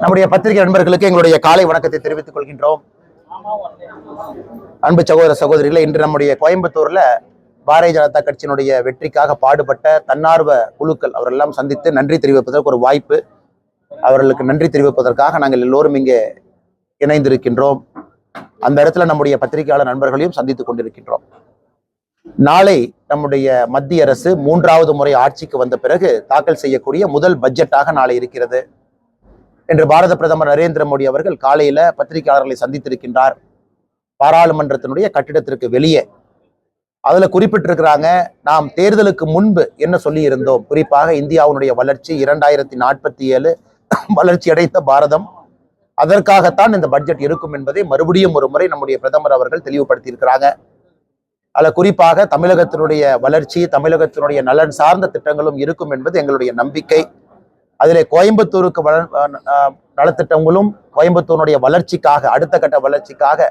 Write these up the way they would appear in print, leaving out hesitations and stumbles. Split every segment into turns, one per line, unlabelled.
நம்முடைய பத்திரிகை நண்பர்களுக்கு எங்களுடைய காலை வணக்கத்தை தெரிவித்துக் கொள்கின்றோம். அன்பு சகோதர சகோதரிகளை, இன்று நம்முடைய கோயம்புத்தூர்ல பாரதிய ஜனதா கட்சியினுடைய வெற்றிக்காக பாடுபட்ட தன்னார்வ குழுக்கள் அவரெல்லாம் சந்தித்து நன்றி தெரிவிப்பதற்கு ஒரு வாய்ப்பு. அவர்களுக்கு நன்றி தெரிவிப்பதற்காக நாங்கள் எல்லோரும் இங்கே இணைந்திருக்கின்றோம். அந்த இடத்துல நம்முடைய பத்திரிகையாளர் நண்பர்களையும் சந்தித்துக் கொண்டிருக்கின்றோம். நாளை நம்முடைய மத்திய அரசு 3வது முறை ஆட்சிக்கு வந்த பிறகு தாக்கல் செய்யக்கூடிய முதல் பட்ஜெட்டாக நாளை இருக்கிறது என்று பாரத பிரதமர் நரேந்திர மோடி அவர்கள் காலையில பத்திரிகையாளர்களை சந்தித்திருக்கின்றார். பாராளுமன்றத்தினுடைய கட்டிடத்திற்கு வெளியே அதுல குறிப்பிட்டிருக்கிறாங்க, நாம் தேர்தலுக்கு முன்பு என்ன சொல்லி இருந்தோம், குறிப்பாக இந்தியாவுடைய வளர்ச்சி 2047 வளர்ச்சி அடைந்த பாரதம், அதற்காகத்தான் இந்த பட்ஜெட் இருக்கும் என்பதை மறுபடியும் ஒரு முறை நம்முடைய பிரதமர் அவர்கள் தெளிவுபடுத்தி இருக்கிறாங்க. அதுல குறிப்பாக தமிழகத்தினுடைய வளர்ச்சி, தமிழகத்தினுடைய நலன் சார்ந்த திட்டங்களும் இருக்கும் என்பது எங்களுடைய நம்பிக்கை. அதிலே கோயம்புத்தூருக்கு நலத்திட்டங்களும் கோயம்புத்தூருடைய வளர்ச்சிக்காக, அடுத்த கட்ட வளர்ச்சிக்காக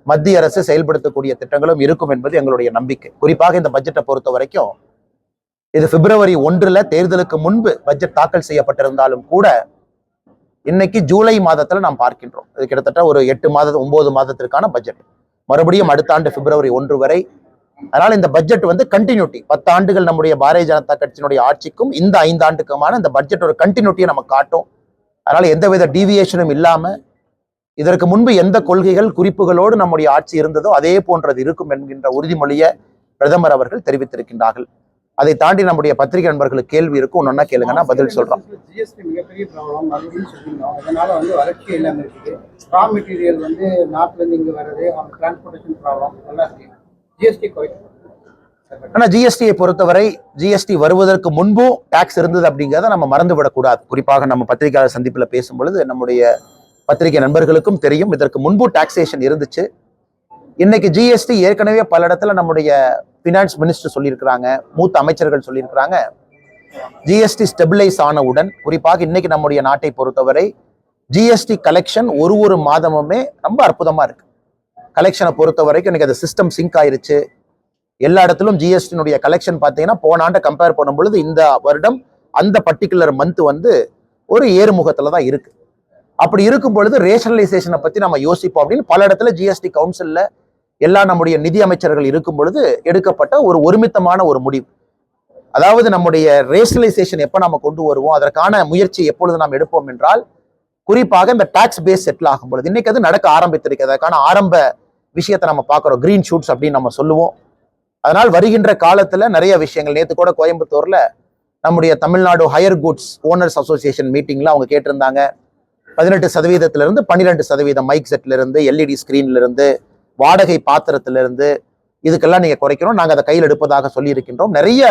மத்திய அரசு செயல்படுத்தக்கூடிய திட்டங்களும் இருக்கும் என்பது எங்களுடைய நம்பிக்கை. குறிப்பாக இந்த பட்ஜெட்டை பொறுத்த வரைக்கும் இது பிப்ரவரி 1 தேர்தலுக்கு முன்பு பட்ஜெட் தாக்கல் செய்யப்பட்டிருந்தாலும் கூட இன்னைக்கு ஜூலை மாதத்துல நாம் பார்க்கின்றோம். இது கிட்டத்தட்ட ஒரு 9 மாதத்திற்கான பட்ஜெட். மறுபடியும் அடுத்த ஆண்டு பிப்ரவரி 1 வரை. அதனால இந்த பட்ஜெட் கண்டினியூட்டி, 10 ஆண்டுகள் நம்முடைய பாரதிய ஜனதா கட்சியினுடைய ஆட்சிக்கும் இந்த 5 ஆண்டுக்குமான இந்த பட்ஜெட் ஒரு கண்டினியூட்டியை நம்ம காட்டும். அதனால எந்தவித டீவியேஷனும் இல்லாம இதற்கு முன்பு எந்த கொள்கைகள் குறிப்புகளோடு நம்முடைய ஆட்சி இருந்ததோ அதே போன்றது இருக்கும் என்கின்ற உறுதிமொழியை பிரதமர் அவர்கள் தெரிவித்திருக்கின்றார்கள். அதை தாண்டி நம்முடைய பத்திரிகை நண்பர்களுக்கு கேள்வி இருக்கும், ஒன்னொன்னா கேளுங்கன்னா பதில் சொல்றோம்.
ஜிஎஸ்டி மிகப்பெரிய ப்ராப்ளம் அப்படின்னு சொல்லியிருந்தோம். அதனால வளர்ச்சி எல்லாம் இருக்குது. ரா மெட்டீரியல் நார்த்ல இருந்து இங்க வர்றது, அவங்க டிரான்ஸ்போர்டேஷன் ப்ராப்ளம் எல்லாம் இருக்கு. ஜிஎஸ்டி குறைக்கும்.
ஆனா ஜிஎஸ்டியை பொறுத்தவரை ஜிஎஸ்டி வருவதற்கு முன்பும் டாக்ஸ் இருந்தது அப்படிங்கிறத நம்ம மறந்து விடக்கூடாது. குறிப்பாக நம்ம பத்திரிகையாளர் சந்திப்புல பேசும்பொழுது நம்முடைய பத்திரிகை நண்பர்களுக்கும் தெரியும், இதற்கு முன்பு டாக்ஸேஷன் இருந்துச்சு. இன்னைக்கு ஜிஎஸ்டி ஏற்கனவே பல இடத்துல நம்முடைய பினான்ஸ் மினிஸ்டர் சொல்லியிருக்கிறாங்க, மூத்த அமைச்சர்கள் சொல்லியிருக்கிறாங்க, ஜிஎஸ்டி ஸ்டெபிலைஸ் ஆனவுடன், குறிப்பாக இன்னைக்கு நம்முடைய நாட்டை பொறுத்தவரை ஜிஎஸ்டி கலெக்ஷன் ஒரு மாதமுமே ரொம்ப அற்புதமா இருக்கு. கலெக்ஷனை பொறுத்த வரைக்கும் இன்னைக்கு அது சிஸ்டம் சிங்க் ஆயிருச்சு. எல்லா இடத்திலும் ஜிஎஸ்டினுடைய கலெக்ஷன் பார்த்தீங்கன்னா போன ஆண்டை கம்பேர் பண்ணும் பொழுது இந்த வருடம் அந்த பர்டிகுலர் மந்த் ஒரு ஏறுமுகத்துல தான் இருக்கு. அப்படி இருக்கும் பொழுது ரேஷனலைசேஷனை பத்தி நம்ம யோசிப்போம் அப்படின்னு பல இடத்துல ஜிஎஸ்டி கவுன்சில்ல எல்லா நம்முடைய நிதி அமைச்சர்கள் இருக்கும் பொழுது எடுக்கப்பட்ட ஒரு ஒருமித்தமான ஒரு முடிவு. அதாவது நம்முடைய ரேஷனலைசேஷன் எப்ப நம்ம கொண்டு வருவோம், அதற்கான முயற்சி எப்பொழுது நாம் எடுப்போம் என்றால் குறிப்பாக இந்த டாக்ஸ் பேஸ் செட்டில் ஆகும் பொழுது. இன்னைக்கு அது நடக்க ஆரம்பித்திருக்கு. அதற்கான ஆரம்ப விஷயத்தை நம்ம பார்க்கிறோம், கிரீன் ஷூட்ஸ் அப்படின்னு நம்ம சொல்லுவோம். அதனால் வருகின்ற காலத்துல நிறைய விஷயங்கள், நேற்று கூட கோயம்புத்தூர்ல நம்முடைய Tamil Nadu higher goods owners association மீட்டிங்ல அவங்க கேட்டிருந்தாங்க, 18% 12% மைக் செட்ல இருந்து, எல்இடி ஸ்கிரீன்ல இருந்து, வாடகை பாத்திரத்திலிருந்து இதுக்கெல்லாம் நீங்க குறைக்கணும், நாங்க அதை கையில் எடுப்பதாக சொல்லி இருக்கின்றோம். நிறைய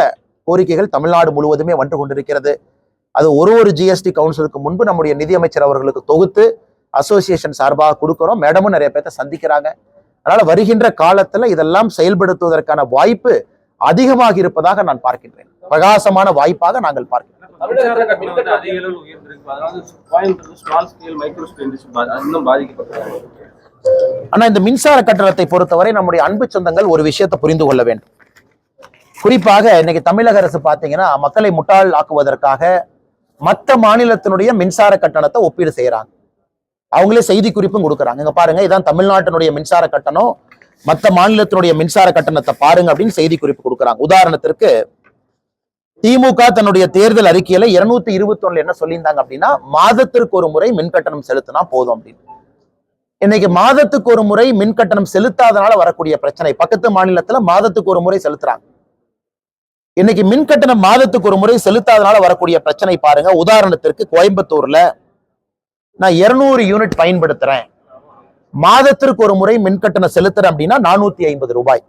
கோரிக்கைகள் தமிழ்நாடு முழுவதுமே வந்து கொண்டிருக்கிறது. அது ஒரு ஜிஎஸ்டி கவுன்சிலுக்கு முன்பு நம்முடைய நிதியமைச்சர் அவர்களுக்கு தொகுத்து அசோசியேஷன் சார்பாக கொடுக்கிறோம். மேடமும் நிறைய பேர்த்த சந்திக்கிறாங்க. அதனால வருகின்ற காலத்துல இதெல்லாம் செயல்படுத்துவதற்கான வாய்ப்பு அதிகமாக இருப்பதாக நான் பார்க்கின்றேன். பிரகாசமான வாய்ப்பாக நாங்கள் பார்க்கிறோம். ஆனா இந்த மின்சார கட்டணத்தை பொறுத்தவரை நம்முடைய அன்பு சொந்தங்கள் ஒரு விஷயத்தை புரிந்து கொள்ள வேண்டும். குறிப்பாக இன்னைக்கு தமிழக அரசு பாத்தீங்கன்னா மக்களை முட்டாள் ஆக்குவதற்காக மற்ற மாநிலத்தினுடைய மின்சார கட்டணத்தை ஒப்பீடு செய்யறாங்க. அவங்களே செய்தி குறிப்பும் கொடுக்குறாங்க, இங்க பாருங்க இதான் தமிழ்நாட்டினுடைய மின்சார கட்டணம், மற்ற மாநிலத்தினுடைய மின்சார கட்டணத்தை பாருங்க அப்படின்னு செய்தி குறிப்பு கொடுக்குறாங்க. உதாரணத்திற்கு திமுக தன்னுடைய தேர்தல் அறிக்கையில 221 என்ன சொல்லியிருந்தாங்க அப்படின்னா, மாதத்திற்கு ஒரு முறை மின் கட்டணம் செலுத்தினா போதும் அப்படின்னு. இன்னைக்கு மாதத்துக்கு ஒரு முறை மின் கட்டணம் செலுத்தாதனால வரக்கூடிய பிரச்சனை, பக்கத்து மாநிலத்துல மாதத்துக்கு ஒரு முறை செலுத்துறாங்க. இன்னைக்கு மின் கட்டணம் மாதத்துக்கு ஒரு முறை செலுத்தாதனால வரக்கூடிய பிரச்சனை பாருங்க. உதாரணத்திற்கு கோயம்புத்தூர்ல நான் 200 யூனிட் பயன்படுத்துறேன், மாதத்திற்கு ஒரு முறை மின் கட்டணம் செலுத்துறேன் அப்படின்னா 450 ரூபாய்.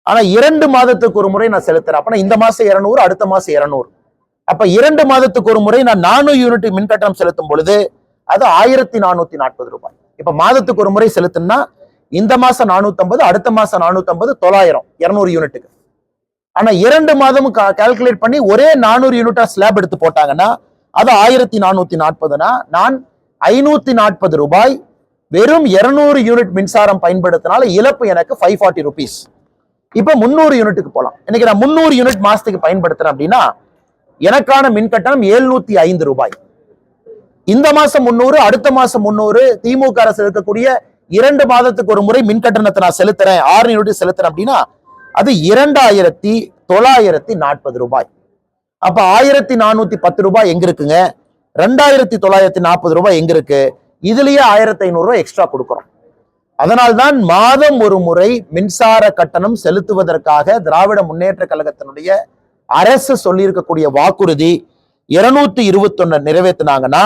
ஆனா 2 மாதத்துக்கு ஒரு முறை நான் செலுத்துறேன், அப்ப இந்த மாசம் 200, அடுத்த மாசம் 200. அப்ப 2 மாதத்துக்கு ஒரு முறை நான் 400 யூனிட் மின் கட்டணம் செலுத்தும் பொழுது அது 1440 ரூபாய். இப்ப மாதத்துக்கு ஒரு முறை செலுத்தினா இந்த மாசம் 450, அடுத்த மாசம் 450, 900, 200 யூனிட்டுக்கு. ஆனா 2 மாதமும் கால்குலேட் பண்ணி ஒரே 400 யூனிட்டா ஸ்லாப் எடுத்து போட்டாங்கன்னா அது 1440. நான் 540 ரூபாய் வெறும் 200 யூனிட் மின்சாரம் பயன்படுத்தினால இழப்பு எனக்கு 540 ரூபீஸ். இப்ப 300 யூனிட்டுக்கு போலாம். இன்னைக்கு நான் 300 யூனிட் மாசத்துக்கு பயன்படுத்துறேன் அப்படின்னா எனக்கான மின் கட்டணம் 705 ரூபாய். இந்த மாசம் 300, அடுத்த மாசம் 300, திமுக அரசு இருக்கக்கூடிய 2 மாதத்துக்கு ஒரு முறை மின் கட்டணத்தை நான் செலுத்துறேன், 6 யூனிட் செலுத்துறேன் அப்படின்னா அது 2940 ரூபாய். அப்ப 1410 ரூபாய் எங்க இருக்குங்க? 2940 ரூபாய் எங்க இருக்கு? இதுலயே 1500 ரூபாய் எக்ஸ்ட்ரா கொடுக்கிறோம். அதனால்தான் மாதம் ஒரு முறை மின்சார கட்டணம் செலுத்துவதற்காக திராவிட முன்னேற்ற கழகத்தினுடைய அரசு சொல்லி இருக்கக்கூடிய வாக்குறுதி 221 நிறைவேற்றினாங்கன்னா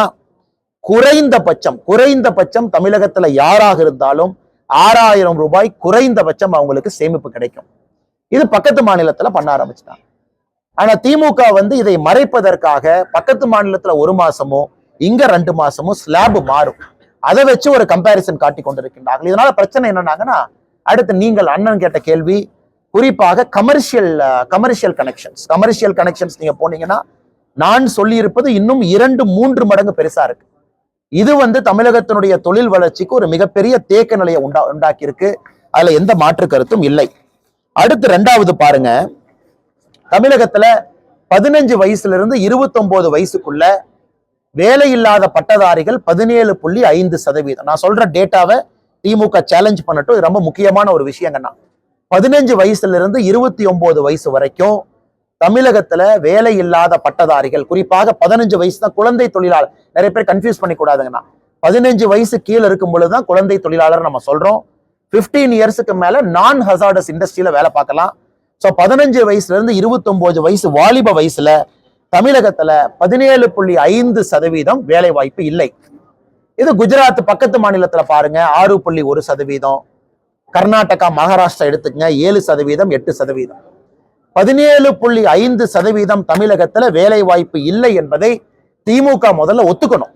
குறைந்தபட்சம் தமிழகத்துல யாராக இருந்தாலும் 6000 ரூபாய் குறைந்தபட்சம் அவங்களுக்கு சேமிப்பு கிடைக்கும். இது பக்கத்து மாநிலத்துல பண்ண ஆரம்பிச்சிட்டாங்க. ஆனா திமுக இதை மறைப்பதற்காக பக்கத்து மாநிலத்துல 1 மாசமோ இங்க 2 மாசமோ ஸ்லாப் மாறும், அதை வச்சு ஒரு கம்பாரிசன் காட்டி கொண்டிருக்கின்றார்கள். இதனால பிரச்சனை என்னன்னாங்கன்னா, அடுத்து நீங்கள் அண்ணன் கேட்ட கேள்வி, குறிப்பாக கமர்ஷியல் கனெக்ஷன்ஸ் நீங்க போனீங்கன்னா நான் சொல்லி இருப்பது இன்னும் 2-3 மடங்கு பெருசா இருக்கு. இது தமிழகத்தினுடைய தொழில் வளர்ச்சிக்கு ஒரு மிகப்பெரிய தேக்க நிலையை உண்டாக்கி இருக்கு. அதுல எந்த மாற்று கருத்தும் இல்லை. அடுத்து 2வது பாருங்க, தமிழகத்துல 15 வயசுல இருந்து 29 வயசுக்குள்ள வேலை இல்லாத பட்டதாரிகள் 17.5%. நான் சொல்ற டேட்டாவை திமுக சேலஞ்ச் பண்ணட்டும், இது ரொம்ப முக்கியமான ஒரு விஷயங்கண்ணா. 15 வயசுல இருந்து 29 வயசு வரைக்கும் தமிழகத்துல வேலை இல்லாத பட்டதாரிகள், குறிப்பாக 15 வயசு தான் குழந்தை தொழிலாளர். நிறைய பேர் கன்ஃபியூஸ் பண்ணி கூடாதுங்கண்ணா. 15 வயசு கீழே இருக்கும் பொழுதுதான் குழந்தை தொழிலாளர் நம்ம சொல்றோம். 15 இயர்ஸுக்கு மேல நான் ஹசார்டஸ் இண்டஸ்ட்ரியில வேலை பார்க்கலாம். ஸோ 15 வயசுல இருந்து 29 வயசு வாலிப வயசுல தமிழகத்துல 17.5% வேலை வாய்ப்பு இல்லை. இது குஜராத் பக்கத்து மாநிலத்துல பாருங்க 6.1%, கர்நாடகா மகாராஷ்டிரா எடுத்துக்கங்க 7%, 8%. 17.5% தமிழகத்துல வேலை வாய்ப்பு இல்லை என்பதை திமுக முதல்ல ஒத்துக்கணும்.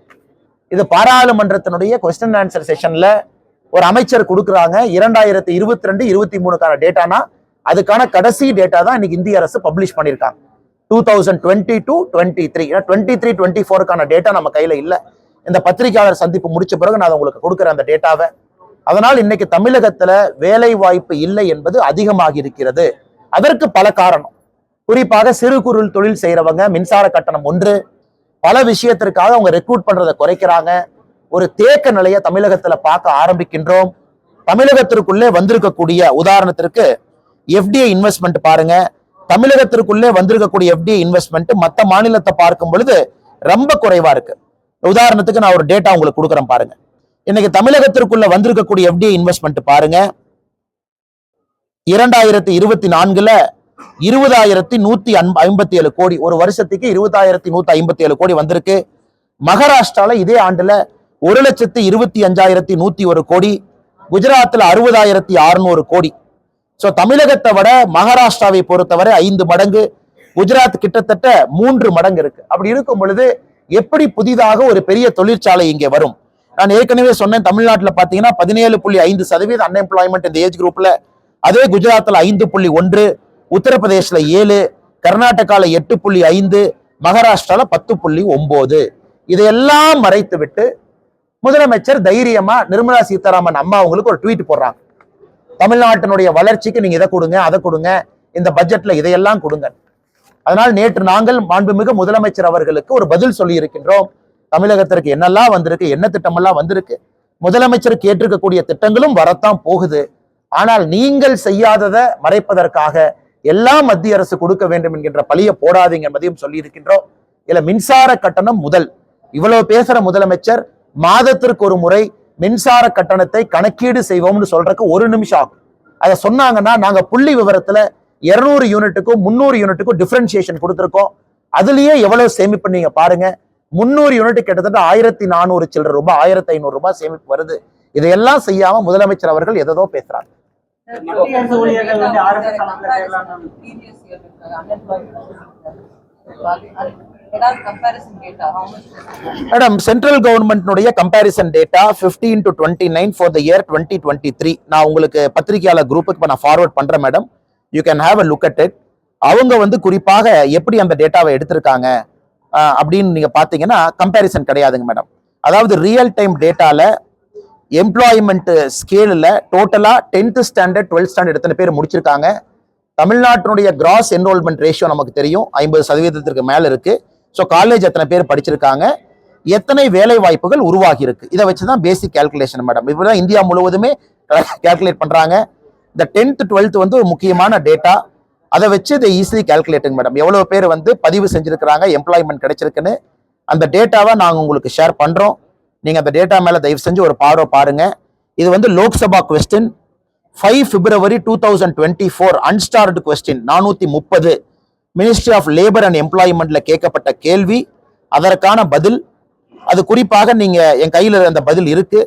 இது பாராளுமன்றத்தினுடைய கொஸ்டின் ஆன்சர் செஷன்ல ஒரு அமைச்சர் கொடுக்குறாங்க. 2022-23க்கான டேட்டானா அதுக்கான கடைசி டேட்டா தான் இன்னைக்கு இந்திய அரசு பப்ளிஷ் பண்ணியிருக்காங்க. 2022-23, 23-24க்கான டேட்டா நம்ம கையில இல்ல. இந்த பத்திரிகையாளர் சந்திப்பு முடிச்ச பிறகு நான் உங்களுக்கு கொடுக்குறேன் அந்த டேட்டாவை. அதனால் இன்னைக்கு தமிழகத்துல வேலை வாய்ப்பு இல்லை என்பது அதிகமாகி இருக்கிறது. அதற்கு பல காரணம். குறிப்பாக சிறு குறு தொழில் செய்யறவங்க மின்சார கட்டணம் ஒன்று, பல விஷயத்திற்காக அவங்க ரெக்ரூட் பண்றதை குறைக்கிறாங்க. ஒரு தேக்க நிலையை தமிழகத்துல பார்க்க ஆரம்பிக்கின்றோம். தமிழகத்திற்குள்ளே வந்திருக்கக்கூடிய உதாரணத்திற்கு எஃப்டிஐ இன்வெஸ்ட்மெண்ட் பாருங்க. தமிழகத்திற்குள்ளே வந்திருக்கக்கூடிய எஃப்டிஐ இன்வெஸ்ட்மெண்ட் மற்ற மாநிலத்தை பார்க்கும் பொழுது ரொம்ப குறைவா இருக்கு. உதாரணத்துக்கு நான் ஒரு டேட்டா உங்களுக்கு கொடுக்குறேன் பாருங்க. இன்னைக்கு தமிழகத்திற்குள்ள வந்திருக்கக்கூடிய எஃப்டிஐ இன்வெஸ்ட்மெண்ட் பாருங்க, 2024ல 20,157 கோடி, ஒரு வருஷத்துக்கு 20,157 கோடி வந்திருக்கு. மகாராஷ்டிரால இதே ஆண்டுல 1,25,101 கோடி, குஜராத்ல 60,600 கோடி. சோ தமிழகத்தை விட மகாராஷ்டிராவை பொறுத்தவரை 5 மடங்கு, குஜராத் கிட்டத்தட்ட 3 மடங்கு இருக்கு. அப்படி இருக்கும் பொழுது எப்படி புதிதாக ஒரு பெரிய தொழிற்சாலை இங்கே வரும்? நான் ஏற்கனவே சொன்னேன், தமிழ்நாட்டுல பாத்தீங்கன்னா 17.5% அன்எம்ப்ளாய்மெண்ட் இந்த ஏஜ் குரூப்ல. அதே குஜராத்ல 5.1, உத்தரப்பிரதேஷ்ல 7, கர்நாடகால 8.5, மகாராஷ்டிரால 10.9. இதையெல்லாம் மறைத்து விட்டு முதலமைச்சர் தைரியமா நிர்மலா சீதாராமன் அம்மா அவங்களுக்கு ஒரு ட்வீட் போடுறாங்க. தமிழ்நாட்டினுடைய வளர்ச்சிக்கு நீங்க இதை கொடுங்க, அதை கொடுங்க, இந்த பட்ஜெட்ல இதையெல்லாம் கொடுங்க. அதனால் நேற்று நாங்கள் மாண்புமிகு முதலமைச்சர் அவர்களுக்கு ஒரு பதில் சொல்லி இருக்கின்றோம். தமிழகத்திற்கு என்னெல்லாம் வந்திருக்கு, என்ன திட்டமெல்லாம் வந்திருக்கு, முதலமைச்சர் கேட்டிருக்கக்கூடிய திட்டங்களும் வரத்தான் போகுது. ஆனால் நீங்கள் செய்யாததை மறைப்பதற்காக எல்லாம் மத்திய அரசு கொடுக்க வேண்டும் என்கின்ற பழிய போடாதீங்க என்பதையும் சொல்லி இருக்கின்றோம். இல்ல மின்சார கட்டணம் முதல் இவ்வளவு பேசுற முதலமைச்சர் மாதத்திற்கு ஒரு முறை மின்சார கட்டணத்தை கணக்கீடு செய்வோம்னு சொல்றதுக்கு 1 நிமிஷம் ஆகும். அதை சொன்னாங்கன்னா நாங்க புள்ளி விவரத்துல 200 யூனிட்டுக்கும் 300 யூனிட்டுக்கும் டிஃபரன்சியேஷன் கொடுத்திருக்கோம். அதுலயே எவ்வளவு சேமிப்பு நீங்க பாருங்க. 300 யூனிட் கிட்டத்தட்ட 1,400 சில்லற ரூபாய், 1,500 ரூபாய் சேமிப்பு வருது. இதையெல்லாம் செய்யாம முதலமைச்சர் அவர்கள் எதோ பேசுறாங்க. மேடம், சென்ட்ரல் கவர்மெண்ட்னுடைய comparison data 15 to 29 for the year 2023 நான் உங்களுக்கு பத்திரிகையாளர் குரூப்புக்கு நான் ஃபார்வர்ட் பண்றேன் madam. You can have a look at it. அவங்க குறிப்பாக எப்படி அந்த டேட்டாவை எடுத்திருக்காங்க அப்படின்னு நீங்க பாத்தீங்கன்னா கம்பேரிசன் கிடையாதுங்க மேடம். அதாவது ரியல் டைம் டேட்டால எம்ப்ளாய்மெண்ட் ஸ்கேலில் டோட்டலா 10th ஸ்டாண்டர்ட் 12th ஸ்டாண்டர்ட் எத்தனை பேர் முடிச்சிருக்காங்க. தமிழ்நாட்டினுடைய கிராஸ் என்ரோல்மெண்ட் ரேஷியோ நமக்கு தெரியும் 50% மேல இருக்கு. ஸோ காலேஜ் எத்தனை பேர் படிச்சிருக்காங்க, எத்தனை வேலை வாய்ப்புகள் உருவாகி இருக்கு. இதை வச்சுதான் பேசிக் கால்குலேஷன் மேடம். இப்படிதான் இந்தியா முழுவதுமே கால்குலேட் பண்றாங்க. இந்த 10th 12th வந்து ஒரு முக்கியமான டேட்டா. அதை வச்சு இதை ஈஸிலி கால்குலேட்டிங் மேடம். எவ்வளவு பேர் வந்து பதிவு செஞ்சிருக்கிறாங்க, எம்ப்ளாய்மெண்ட் கிடைச்சிருக்குன்னு அந்த டேட்டாவை நாங்கள் உங்களுக்கு ஷேர் பண்றோம். நீங்க அந்த டேட்டா மேல தயவு செஞ்சு ஒரு பார்வை பாருங்க. இது வந்து Lok Sabha question 5 February 2024 unstarred question 430 ministry of labour and எம்ப்ளாய்மெண்ட்ல கேட்கப்பட்ட கேள்வி, அதற்கான பதில். அது குறிப்பாக நீங்க என் கையில அந்த பதில் இருக்கு,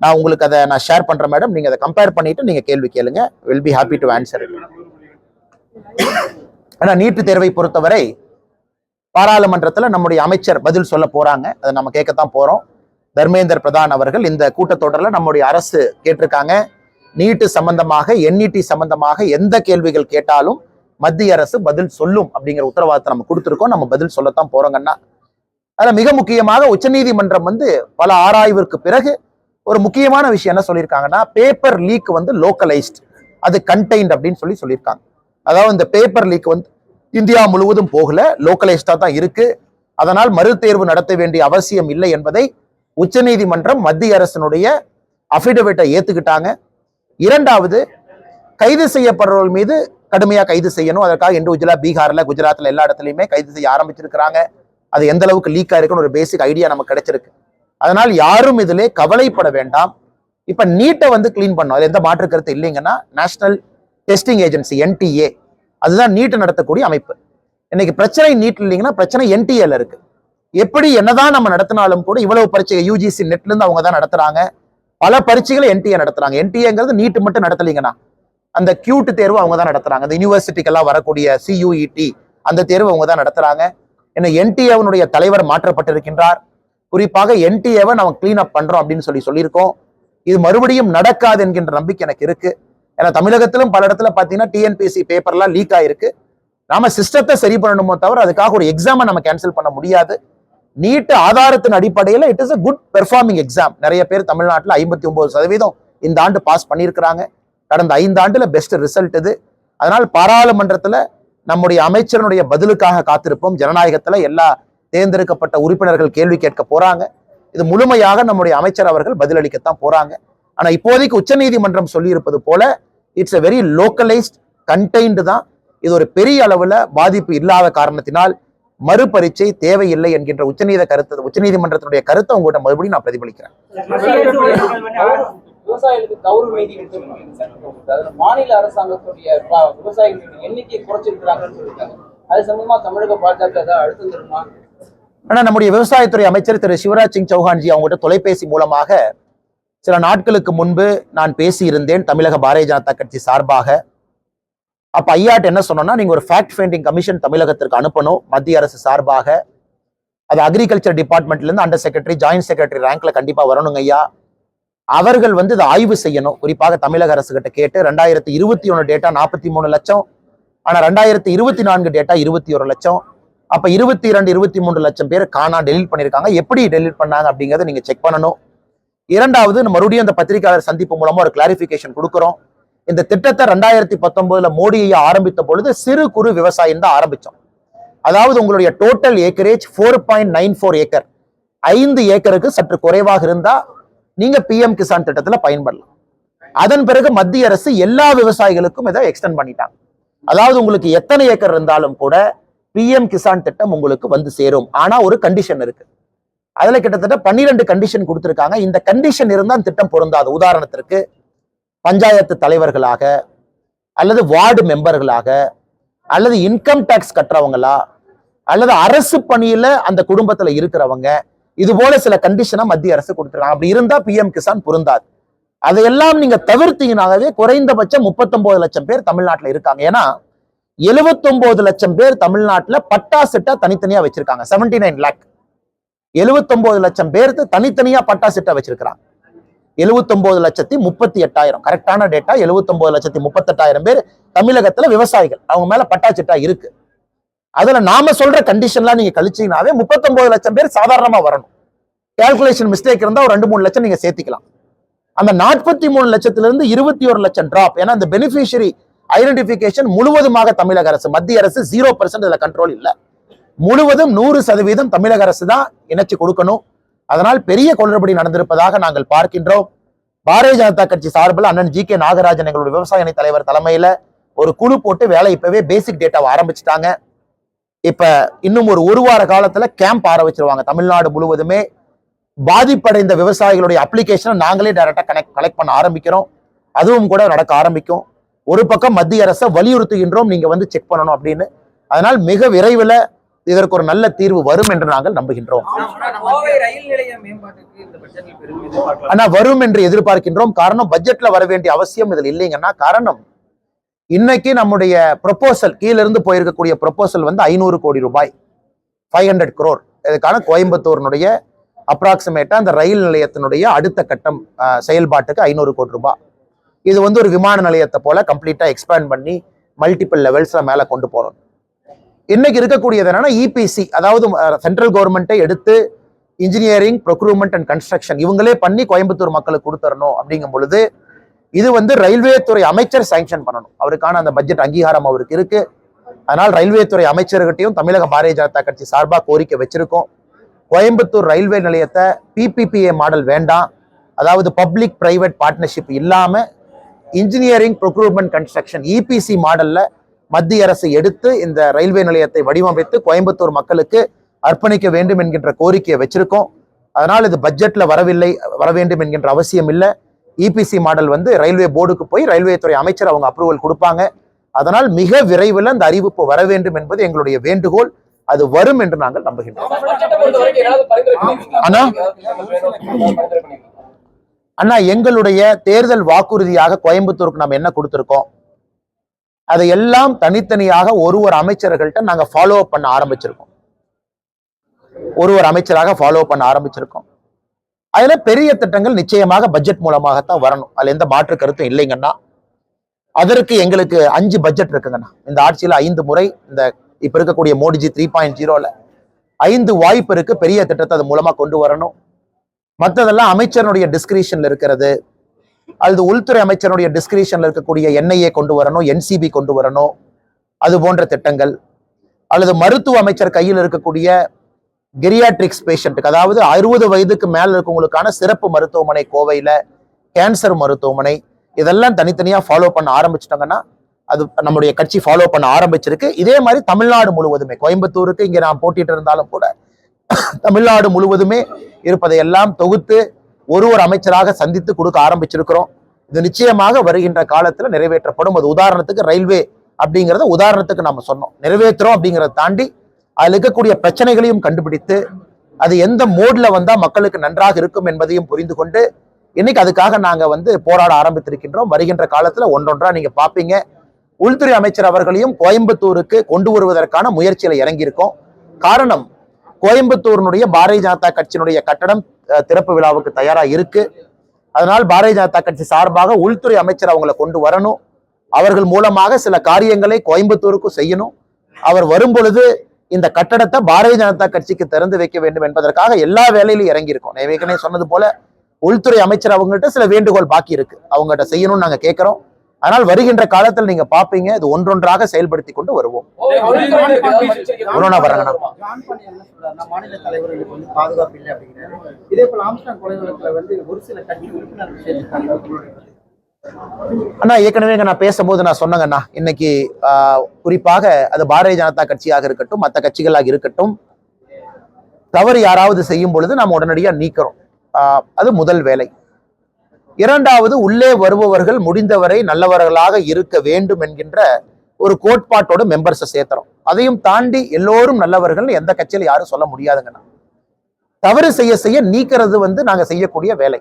நான் உங்களுக்கு அதை நான் ஷேர் பண்றேன் மேடம். நீங்க அதை கம்பேர் பண்ணிட்டு நீங்க கேள்வி கேளுங்க. Will be happy to answer. ஆனா நீட்டு தேர்வை பொறுத்தவரை பாராளுமன்றத்தில் நம்முடைய அமைச்சர் பதில் சொல்ல போறாங்க. அதை நம்ம கேட்கத்தான் போறோம். தர்மேந்திர பிரதான் அவர்கள் இந்த கூட்டத்தொடரில் நம்முடைய அரசு கேட்டிருக்காங்க, நீட்டு சம்பந்தமாக என்இடி சம்பந்தமாக எந்த கேள்விகள் கேட்டாலும் மத்திய அரசு பதில் சொல்லும் அப்படிங்கிற உத்தரவாதத்தை நம்ம கொடுத்துருக்கோம். நம்ம பதில் சொல்லத்தான் போறோங்கன்னா, அதுல மிக முக்கியமாக உச்சநீதிமன்றம் வந்து பல ஆராய்விற்கு பிறகு ஒரு முக்கியமான விஷயம் என்ன சொல்லியிருக்காங்கன்னா, பேப்பர் லீக் வந்து லோக்கலைஸ்ட், அது கண்டெய்ன்ட் அப்படின்னு சொல்லியிருக்காங்க. அதாவது இந்த பேப்பர் லீக் வந்து இந்தியா முழுவதும் போகல, லோக்கலைஸ்டா தான் இருக்கு. அதனால் மறுதேர்வு நடத்த வேண்டிய அவசியம் இல்லை என்பதை உச்சநீதிமன்றம் மத்திய அரசினுடைய அபிடவிட்டை ஏத்துக்கிட்டாங்க. இரண்டாவது, கைது செய்யப்படுறவர்கள் மீது கடுமையா கைது செய்யணும். அதற்காக இண்டிவிஜுவலா பீகார்ல, குஜராத்ல எல்லா இடத்துலையுமே கைது செய்ய ஆரம்பிச்சிருக்கிறாங்க. அது எந்த அளவுக்கு லீக் ஆயிருக்குன்னு ஒரு பேசிக் ஐடியா நமக்கு கிடைச்சிருக்கு. அதனால் யாரும் இதிலே கவலைப்பட வேண்டாம். இப்ப நீட்டை வந்து கிளீன் பண்ணோம், அது எந்த மாற்று கருத்து இல்லைங்கன்னா, நேஷனல் டெஸ்டிங் ஏஜென்சி NTA அதுதான் நீட்டு நடத்தக்கூடிய அமைப்பு. இன்னைக்கு பிரச்சனை நீட் இல்லைங்கன்னா பிரச்சனை NTA இருக்கு. எப்படி என்னதான் நம்ம நடத்தினாலும் கூட இவ்வளவு பரீட்சை UGC நெட்ல இருந்து அவங்க தான் நடத்துறாங்க. பல பரீட்சைகளை NTA நடத்துறாங்க. NTAங்கிறது நீட்டு மட்டும் நடத்தலீங்கன்னா, அந்த கியூட் தேர்வு அவங்க தான் நடத்துறாங்க. அந்த யூனிவர்சிட்டிக்கெல்லாம் வரக்கூடிய CUET அந்த தேர்வு அவங்க தான் நடத்துறாங்க. என்ன NTA தலைவர் மாற்றப்பட்டிருக்கின்றார். குறிப்பாக NTA-வை நம்ம கிளீன் அப் பண்றோம் அப்படின்னு சொல்லியிருக்கோம். இது மறுபடியும் நடக்காது என்கின்ற நம்பிக்கை எனக்கு இருக்கு. ஏன்னா தமிழகத்திலும் பல இடத்துல பாத்தீங்கன்னா TNPSC பேப்பர்லாம் லீக் ஆயிருக்கு. நாம சிஸ்டத்தை சரி பண்ணணுமோ தவிர அதுக்காக ஒரு எக்ஸாமை நம்ம கேன்சல் பண்ண முடியாது. நீட் ஆதாரத்தின் அடிப்படையில் it is a good performing exam. நிறைய பேர் தமிழ்நாட்டில் 59% இந்த ஆண்டு பாஸ் பண்ணியிருக்கிறாங்க. கடந்த 5 ஆண்டுல பெஸ்ட் ரிசல்ட் இது. அதனால் பாராளுமன்றத்துல நம்முடைய அமைச்சருடைய பதிலுக்காக காத்திருப்போம். ஜனநாயகத்துல எல்லா தேர்ந்தெடுக்கப்பட்ட உறுப்பினர்கள் கேள்வி கேட்க போறாங்க. இது முழுமையாக நம்முடைய அமைச்சர் அவர்கள் பதிலளிக்கத்தான் போறாங்க. ஆனா இப்போதைக்கு உச்சநீதிமன்றம் சொல்லி இருப்பது போல it's a very localised contained தான். இது ஒரு பெரிய அளவுல பாதிப்பு இல்லாத காரணத்தினால் மறுபரீட்சை தேவையில்லை என்கின்ற உச்சநீதிமன்றத்தினுடைய கருத்தை உங்கள்கிட்ட மறுபடியும் நான் பிரதிபலிக்கிறேன்.
விவசாயிகளுக்கு கௌரவ நீதி மாநில அரசாங்கத்துடைய விவசாயிகளுடைய எண்ணிக்கையை குறைச்சிருக்கிறாங்கன்னு சொல்லியிருக்காங்க. அது சம்பந்தமா தமிழக பாஜக அழுத்தம் தருமா?
ஆனா நம்முடைய விவசாயத்துறை அமைச்சர் திரு சிவராஜ் சிங் சௌஹான்ஜி அவங்ககிட்ட தொலைபேசி மூலமாக சில நாட்களுக்கு முன்பு நான் பேசியிருந்தேன் தமிழக பாரதிய ஜனதா கட்சி சார்பாக. அப்ப ஐயாட்ட என்ன சொன்னோம்னா, நீங்க ஒரு ஃபேக்ட் ஃபைண்டிங் கமிஷன் தமிழகத்திற்கு அனுப்பணும் மத்திய அரசு சார்பாக. அது அக்ரிகல்ச்சர் டிபார்ட்மெண்ட்ல இருந்து அண்டர் செக்ரட்டரி, ஜாயின்ட் செக்ரட்டரி ரேங்க்ல கண்டிப்பா வரணுங்க ஐயா. அவர்கள் வந்து இதை ஆய்வு செய்யணும். குறிப்பாக தமிழக அரசு கிட்ட கேட்டு 2021 டேட்டா 43 லட்சம், ஆனா 2024 டேட்டா 21 லட்சம். அப்ப 22, 23 லட்சம் பேர் காணா டெலீட் பண்ணிருக்காங்க. எப்படி டெலீட் பண்ணாங்க அப்படிங்கறத நீங்க செக் பண்ணணும். இரண்டாவது, மறுபடியும் அந்த பத்திரிகையாளர் சந்திப்பு மூலமா ஒரு கிளாரிபிகேஷன் கொடுக்கிறோம். இந்த திட்டத்தை 2019 மோடி ஐயா ஆரம்பித்த பொழுது சிறு குறு விவசாயம் தான் ஆரம்பிச்சோம். அதாவது உங்களுடைய டோட்டல் ஏக்கரேஜ் 4.94 ஏக்கர், 5 ஏக்கருக்கு சற்று குறைவாக இருந்தா நீங்க PM கிசான் திட்டத்துல பயன்படலாம். அதன் பிறகு மத்திய அரசு எல்லா விவசாயிகளுக்கும் இதை எக்ஸ்டெண்ட் பண்ணிட்டாங்க. அதாவது உங்களுக்கு எத்தனை ஏக்கர் இருந்தாலும் கூட PM கிசான் திட்டம் உங்களுக்கு வந்து சேரும். ஆனா ஒரு கண்டிஷன் இருக்கு. அதுல கிட்டத்தட்ட 12 கண்டிஷன் கொடுத்திருக்காங்க. இந்த கண்டிஷன் இருந்தா திட்டம் பொருந்தாது. உதாரணத்திற்கு பஞ்சாயத்து தலைவர்களாக அல்லது வார்டு மெம்பர்களாக அல்லது இன்கம் டாக்ஸ் கட்டுறவங்களா அல்லது அரசு பணியில அந்த குடும்பத்துல இருக்கிறவங்க, இது போல சில கண்டிஷனை மத்திய அரசு கொடுத்துருக்காங்க. அப்படி இருந்தா PM கிசான் பொருந்தாது. அதையெல்லாம் நீங்க தவிர்த்தீங்கன்னாகவே குறைந்தபட்சம் 39 லட்சம் பேர் தமிழ்நாட்டில் இருக்காங்க. ஏன்னா 79 லட்சம் பேர் தமிழ்நாட்டில் பட்டா சிட்டா தனித்தனியா வச்சிருக்காங்க. 79 லேக் 79 லட்சம் பேருக்கு தனித்தனியா பட்டா சிட்டா வச்சிருக்கிறாங்க. 79,38,000 கரெக்டான டேட்டா. 79,38,000 பேர் தமிழகத்துல விவசாயிகள், அவங்க மேல பட்டா சிட்டா இருக்கு. அதுல நாம சொல்ற கண்டிஷன்லாம் நீங்க கழிச்சீங்கன்னாவே 39 லட்சம் பேர் சாதாரணமா வரணும். கால்குலேஷன் மிஸ்டேக் இருந்தா ஒரு 2-3 லட்சம் நீங்க சேர்த்திக்கலாம். அந்த 43 லட்சத்திலிருந்து 21 லட்சம் டிராப். ஏன்னா இந்த பெனிஃபிஷியரி ஐடென்டிபிகேஷன் முழுவதுமாக தமிழக அரசு, மத்திய அரசு 0% இதுல கண்ட்ரோல் இல்ல. முழுவதும் 100% தமிழக அரசு தான் இணைச்சு கொடுக்கணும். அதனால் பெரிய குளறுபடி நடந்திருப்பதாக நாங்கள் பார்க்கின்றோம். பாரதிய ஜனதா கட்சி சார்பில் அண்ணன் ஜி.கே. நாகராஜன் எங்களுடைய விவசாய அணி தலைவர் தலைமையில ஒரு குழு போட்டு வேலை இப்பவே பேசிக் டேட்டாவை ஆரம்பிச்சுட்டாங்க. இப்ப இன்னும் ஒரு வார காலத்துல கேம்ப் ஆரம்பிச்சிருவாங்க. தமிழ்நாடு முழுவதுமே பாதிப்படைந்த விவசாயிகளுடைய அப்ளிகேஷனை நாங்களே டைரக்டா கலெக்ட் பண்ண ஆரம்பிக்கிறோம். அதுவும் கூட நடக்க ஆரம்பிக்கும். ஒரு பக்கம் மத்திய அரசை வலியுறுத்துகின்றோம், நீங்க வந்து செக் பண்ணணும் அப்படின்னு. அதனால் மிக விரைவில் இதற்கு ஒரு நல்ல தீர்வு வரும் என்று நாங்கள் நம்புகின்றோம். ஆனா வரும் என்று எதிர்பார்க்கின்றோம். காரணம் பட்ஜெட்ல வர வேண்டிய அவசியம் இதில் இல்லைங்கன்னா, காரணம் இன்னைக்கு நம்முடைய ப்ரொபோசல் கீழிருந்து போயிருக்கக்கூடிய ப்ரொபோசல் வந்து 500 கோடி ரூபாய், 500 crore. இதுக்கான கோயம்புத்தூர்னுடைய அப்ராக்சிமேட்டா அந்த ரயில் நிலையத்தினுடைய அடுத்த கட்டம் செயல்பாட்டுக்கு 500 கோடி ரூபாய். இது வந்து ஒரு விமான நிலையத்தை போல கம்ப்ளீட்டா எக்ஸ்பேண்ட் பண்ணி மல்டிபிள் லெவல்ஸ்ல மேல கொண்டு போறோம். இன்னைக்கு இருக்கக்கூடியது என்னன்னா இபிசி, அதாவது சென்ட்ரல் கவர்மெண்ட்டை எடுத்து இன்ஜினியரிங், ப்ரொக்யூர்மெண்ட் அண்ட் கன்ஸ்ட்ரக்ஷன் இவங்களே பண்ணி கோயம்புத்தூர் மக்களுக்கு கொடுத்துடணும். அப்படிங்கும் பொழுது இது வந்து ரயில்வே துறை அமைச்சர் சாங்ஷன் பண்ணணும். அவருக்கான அந்த பட்ஜெட் அங்கீகாரம் அவருக்கு இருக்கு. அதனால் ரயில்வே துறை அமைச்சர்கிட்டையும் தமிழக பாரதிய ஜனதா கட்சி சார்பாக கோரிக்கை வச்சிருக்கோம். கோயம்புத்தூர் ரயில்வே நிலையத்தை PPPA மாடல் வேண்டாம், அதாவது பப்ளிக் பிரைவேட் பார்ட்னர்ஷிப் இல்லாம இன்ஜினியரிங், ப்ரொக்யூர்மெண்ட், கன்ஸ்ட்ரக்ஷன் EPC மாடல்ல மத்திய அரசு எடுத்து இந்த ரயில்வே நிலையத்தை வடிவமைத்து கோயம்புத்தூர் மக்களுக்கு அர்ப்பணிக்க வேண்டும் என்கின்ற கோரிக்கையை வச்சிருக்கோம். அதனால் இது பட்ஜெட்ல வர வேண்டும் என்கின்ற அவசியம் இல்லை. EPC மாடல் வந்து ரயில்வே போர்டுக்கு போய் ரயில்வே துறை அமைச்சர் அவங்க அப்ரூவல் கொடுப்பாங்க. அதனால் மிக விரைவில் அந்த அறிவிப்பு வர வேண்டும் என்பது எங்களுடைய வேண்டுகோள். அது வரும் என்று நாங்கள் நம்புகின்றோம். அண்ணா, எங்களுடைய தேர்தல் வாக்குறுதியாக கோயம்புத்தூருக்கு நம்ம என்ன கொடுத்திருக்கோம், அதையெல்லாம் தனித்தனியாக ஒரு அமைச்சர்கள்ட்ட நாங்க ஃபாலோ அப் பண்ண ஆரம்பிச்சிருக்கோம். ஒரு அமைச்சராக ஃபாலோ பண்ண ஆரம்பிச்சிருக்கோம். அதுல பெரிய திட்டங்கள் நிச்சயமாக பட்ஜெட் மூலமாகத்தான் வரணும். அதுல எந்த மாற்று கருத்தும் இல்லைங்கன்னா. அதற்கு எங்களுக்கு 5 பட்ஜெட் இருக்குங்கண்ணா. இந்த ஆட்சியில 5 முறை, இந்த இப்ப இருக்கக்கூடிய மோடிஜி 3.0ல 5 வாய்ப்பு இருக்கு பெரிய திட்டத்தை அது மூலமா கொண்டு வரணும். மற்றதெல்லாம் அமைச்சருடைய டிஸ்கிரிஷன்ல இருக்கிறது, அல்லது உள்துறை அமைச்சருடைய டிஸ்கிரிஷன்ல இருக்கக்கூடிய NIA கொண்டு வரணும், NCB கொண்டு வரணும், அது போன்ற திட்டங்கள். அல்லது மருத்துவ அமைச்சர் கையில் இருக்கக்கூடிய கெரியாட்ரிக்ஸ் பேஷண்ட்டுக்கு, அதாவது 60 வயதுக்கு மேல இருக்கவங்களுக்கான சிறப்பு மருத்துவமனை கோவையில, கேன்சர் மருத்துவமனை, இதெல்லாம் தனித்தனியா ஃபாலோ பண்ண ஆரம்பிச்சிட்டாங்கன்னா, அது நம்முடைய கட்சி ஃபாலோ பண்ண ஆரம்பிச்சிருக்கு. இதே மாதிரி தமிழ்நாடு முழுவதுமே, கோயம்புத்தூருக்கு இங்க நான் போட்டிட்டு இருந்தாலும் கூட தமிழ்நாடு முழுவதுமே இருப்பதை எல்லாம் தொகுத்து ஒரு அமைச்சராக சந்தித்து கொடுக்க ஆரம்பிச்சிருக்கிறோம். இது நிச்சயமாக வருகின்ற காலத்துல நிறைவேற்றப்படும். அது உதாரணத்துக்கு ரயில்வே அப்படிங்கிறத உதாரணத்துக்கு நம்ம சொன்னோம், நிறைவேற்றுறோம். அப்படிங்கிறத தாண்டி அதுல இருக்கக்கூடிய பிரச்சனைகளையும் கண்டுபிடித்து அது எந்த மோட்ல வந்தா மக்களுக்கு நன்றாக இருக்கும் என்பதையும் புரிந்து கொண்டு இன்னைக்கு அதுக்காக நாங்க வந்து போராட ஆரம்பித்திருக்கின்றோம். வருகின்ற காலத்துல ஒன்றொன்றா நீங்க பாப்பீங்க. உள்துறை அமைச்சர் அவர்களையும் கோயம்புத்தூருக்கு கொண்டு வருவதற்கான முயற்சியில இறங்கியிருக்கோம். காரணம், கோயம்புத்தூரினுடைய பாரதிய ஜனதா கட்சியினுடைய கட்டடம் திறப்பு விழாவுக்கு தயாரா இருக்கு. அதனால் பாரதிய ஜனதா கட்சி சார்பாக உள்துறை அமைச்சர் அவங்களை கொண்டு வரணும். அவர்கள் மூலமாக சில காரியங்களை கோயம்புத்தூருக்கும் செய்யணும். அவர் வரும் பொழுது இந்த கட்டடத்தை பாரதிய ஜனதா கட்சிக்கு திறந்து வைக்க வேண்டும் என்பதற்காக எல்லா வேலையிலும் இறங்கியிருக்கோம். நான் ஏற்கனவே சொன்னது போல உள்துறை அமைச்சர் அவங்ககிட்ட சில வேண்டுகோள் பாக்கி இருக்கு, அவங்ககிட்ட செய்யணும்னு நாங்க கேட்கிறோம். ஆனால் வருகின்ற காலத்தில் நீங்க பாப்பீங்க, இது ஒன்றொன்றாக செயல்படுத்தி கொண்டு வருவோம்.
மாநில தலைவர்களுக்கு வந்து பாதுகாப்பு இல்லை அப்படிங்கிறாரு. இதே போல ஆம்ஸ்டாங் கொலை வழக்குல வந்து ஒரு சில கட்சி உறுப்பினர்கள் சேர்த்துட்டாங்க.
அண்ணா, ஏற்கனவே நான் பேசும்போது நான் சொன்னேங்கண்ணா, இன்னைக்கு குறிப்பாக அது பாரதிய ஜனதா கட்சியாக இருக்கட்டும், மற்ற கட்சிகளாக இருக்கட்டும், தவறு யாராவது செய்யும் பொழுது நாம் உடனடியா நீக்கிறோம். அது முதல் வேலை. இரண்டாவது, உள்ளே வருபவர்கள் முடிந்தவரை நல்லவர்களாக இருக்க வேண்டும் என்கின்ற ஒரு கோட்பாட்டோட மெம்பர்ஸை சேர்த்துறோம். அதையும் தாண்டி எல்லோரும் நல்லவர்கள் எந்த கட்சியில யாரும் சொல்ல முடியாதுங்கண்ணா. தவறு செய்ய நீக்கிறது வந்து நாங்க செய்யக்கூடிய வேலை.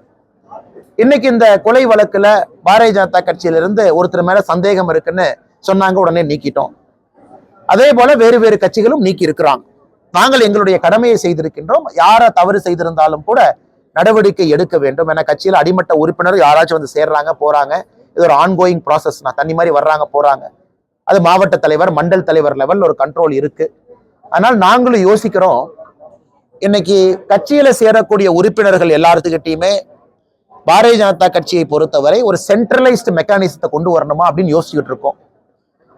இன்னைக்கு இந்த கொலை வழக்குல பாரதிய ஜனதா கட்சியிலிருந்து ஒருத்தர் மேல சந்தேகம் இருக்குன்னு சொன்னாங்க, உடனே நீக்கிட்டோம். அதே போல வேறு வேறு கட்சிகளும் நீக்கி இருக்கிறாங்க. நாங்கள் எங்களுடைய கடமையை செய்திருக்கின்றோம். யார தவறு செய்திருந்தாலும் கூட நடவடிக்கை எடுக்க வேண்டும் என கட்சியில் அடிமட்ட உறுப்பினர் யாராச்சும் வந்து சேர்றாங்க போறாங்க, இது ஒரு ஆன்கோயிங் ப்ராசஸ். தண்ணி மாதிரி வர்றாங்க போறாங்க, அது மாவட்ட தலைவர் மண்டல் தலைவர் லெவல் ஒரு கண்ட்ரோல் இருக்கு. ஆனால் நாங்களும் யோசிக்கிறோம், இன்னைக்கு கட்சியில சேரக்கூடிய உறுப்பினர்கள் எல்லாத்துக்கிட்டையுமே பாரதிய ஜனதா கட்சியை பொறுத்தவரை ஒரு சென்ட்ரலைஸ்டு மெக்கானிசத்தை கொண்டு வரணுமா அப்படின்னு யோசிச்சுட்டு இருக்கோம்.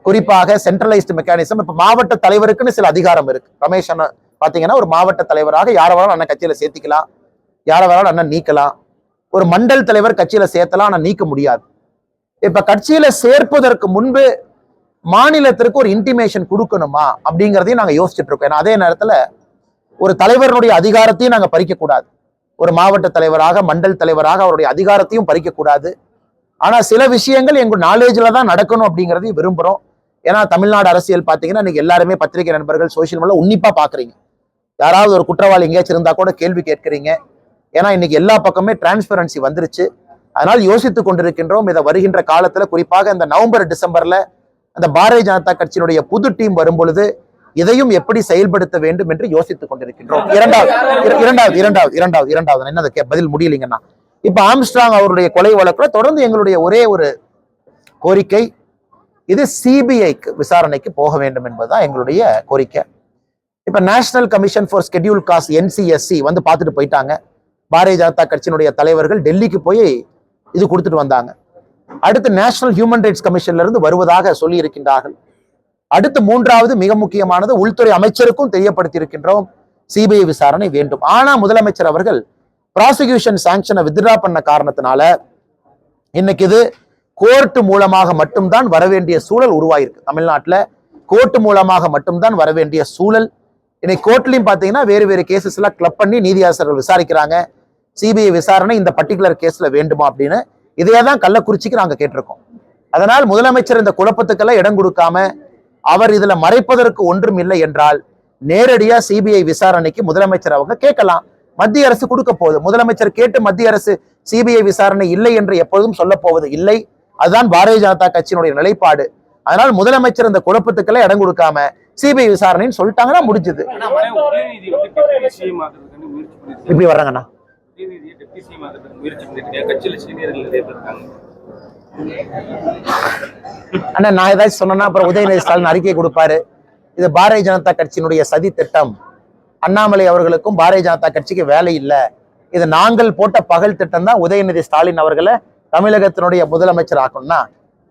குறிப்பாக சென்ட்ரலைஸ்டு மெக்கானிசம், இப்ப மாவட்ட தலைவருக்குன்னு சில அதிகாரம் இருக்கு. ரமேஷ் பாத்தீங்கன்னா ஒரு மாவட்ட தலைவராக யார வேணாலும் அண்ணன் கட்சியில சேர்த்திக்கலாம். யாரை வேணாலும் அண்ணன் நீக்கலாம். ஒரு மண்டல் தலைவர் கட்சியில சேர்த்தலாம், ஆனா நீக்க முடியாது. இப்ப கட்சியில சேர்ப்பதற்கு முன்பு மாநிலத்திற்கு ஒரு இன்டிமேஷன் கொடுக்கணுமா அப்படிங்கிறதையும் நாங்க யோசிச்சுட்டு இருக்கோம். ஏன்னா அதே நேரத்துல ஒரு தலைவருடைய அதிகாரத்தையும் நாங்க பறிக்க கூடாது. ஒரு மாவட்ட தலைவராக, மண்டல் தலைவராக அவருடைய அதிகாரத்தையும் பறிக்க கூடாது. ஆனா சில விஷயங்கள் எங்க நாலேஜ்ல தான் நடக்கணும் அப்படிங்கிறதையும் விரும்புறோம். ஏன்னா தமிழ்நாடு அரசியல் பாத்தீங்கன்னா இன்னைக்கு எல்லாருமே பத்திரிகை நண்பர்கள் சோசியல் மீடியால உன்னிப்பா பாக்குறீங்க. யாராவது ஒரு குற்றவாளி எங்கேயாச்சும் இருந்தா கூட கேள்வி கேட்கிறீங்க. ஏன்னா இன்னைக்கு எல்லா பக்கமே டிரான்ஸ்பரன்சி வந்துருச்சு. அதனால் யோசித்துக் கொண்டிருக்கின்றோம். இதை வருகின்ற காலத்துல குறிப்பாக இந்த நவம்பர் டிசம்பர்ல அந்த பாரதிய ஜனதா கட்சியினுடைய புது டீம் வரும் பொழுது இதையும் எப்படி செயல்படுத்த வேண்டும் என்று யோசித்துக் கொண்டிருக்கின்றோம். இரண்டாவது என்ன பதில் முடியலைங்கன்னா, இப்ப ஆம்ஸ்ட்ராங் அவருடைய கொலை வழக்குல தொடர்ந்து எங்களுடைய ஒரே ஒரு கோரிக்கை, இது சிபிஐக்கு விசாரணைக்கு போக வேண்டும் என்பதுதான் எங்களுடைய கோரிக்கை. இப்ப national commission for schedule cost NCSC வந்து பார்த்துட்டு போயிட்டாங்க. பாரதிய ஜனதா கட்சியினுடைய தலைவர்கள் டெல்லிக்கு போய் இது கொடுத்துட்டு வந்தாங்க. அடுத்து நேஷனல் ஹியூமன் ரைட்ஸ் கமிஷன்ல இருந்து வருவதாக சொல்லி இருக்கின்றார்கள். அடுத்து மூன்றாவது மிக முக்கியமானது, உள்துறை அமைச்சருக்கும் தெரியப்படுத்தி இருக்கின்றோம், சிபிஐ விசாரணை வேண்டும். ஆனா முதலமைச்சர் அவர்கள் ப்ராசிக்யூஷன் சாங்ஷனை வித்ட்ரா பண்ண காரணத்தினால இன்னைக்கு இது கோர்ட் மூலமாக மட்டும்தான் வரவேண்டிய சூழல் உருவாயிருக்கு. தமிழ்நாட்டில் கோர்ட் மூலமாக மட்டும்தான் வரவேண்டிய சூழல். இன்னைக்கு கோர்ட்லயும் பாத்தீங்கன்னா வேறு வேறு கேசஸ் எல்லாம் கிளப் பண்ணி நீதியரசர்கள் விசாரிக்கிறாங்க. சிபிஐ விசாரணை இந்த பர்டிகுலர் கேஸ்ல வேண்டுமா அப்படின்னு இதையதான் கள்ளக்குறிச்சிக்கு நாங்க கேட்டிருக்கோம். அதனால் முதலமைச்சர் இந்த குழப்பத்துக்கெல்லாம் இடம் கொடுக்காம, அவர் இதுல மறைப்பதற்கு ஒன்றும் இல்லை என்றால் நேரடியா சிபிஐ விசாரணைக்கு முதலமைச்சர் அவங்க கேட்கலாம். மத்திய அரசு கொடுக்க போகுது. முதலமைச்சர் கேட்டு மத்திய அரசு சிபிஐ விசாரணை இல்லை என்று எப்பொழுதும் சொல்ல போவது இல்லை. அதுதான் பாரதிய ஜனதா கட்சியினுடைய நிலைப்பாடு. அதனால் முதலமைச்சர் இந்த குழப்பத்துக்கெல்லாம் இடம் கொடுக்காம சிபிஐ விசாரணைன்னு சொல்லிட்டாங்கன்னா முடிஞ்சது. இப்படி வர்றாங்கண்ணா, அண்ணா நான் ஏதாச்சும் சொன்னா அப்புறம் உதயநிதி ஸ்டாலின் அறிக்கை கொடுப்பாரு. இது பாரதிய ஜனதா கட்சியினுடைய சதி திட்டம். அண்ணாமலை அவர்களுக்கும் பாரதிய ஜனதா கட்சிக்கு வேலை இல்லை. இது நாங்கள் போட்ட பகல் திட்டம் தான் உதயநிதி ஸ்டாலின் அவர்களை தமிழகத்தினுடைய முதலமைச்சர் ஆக்கணும்னா,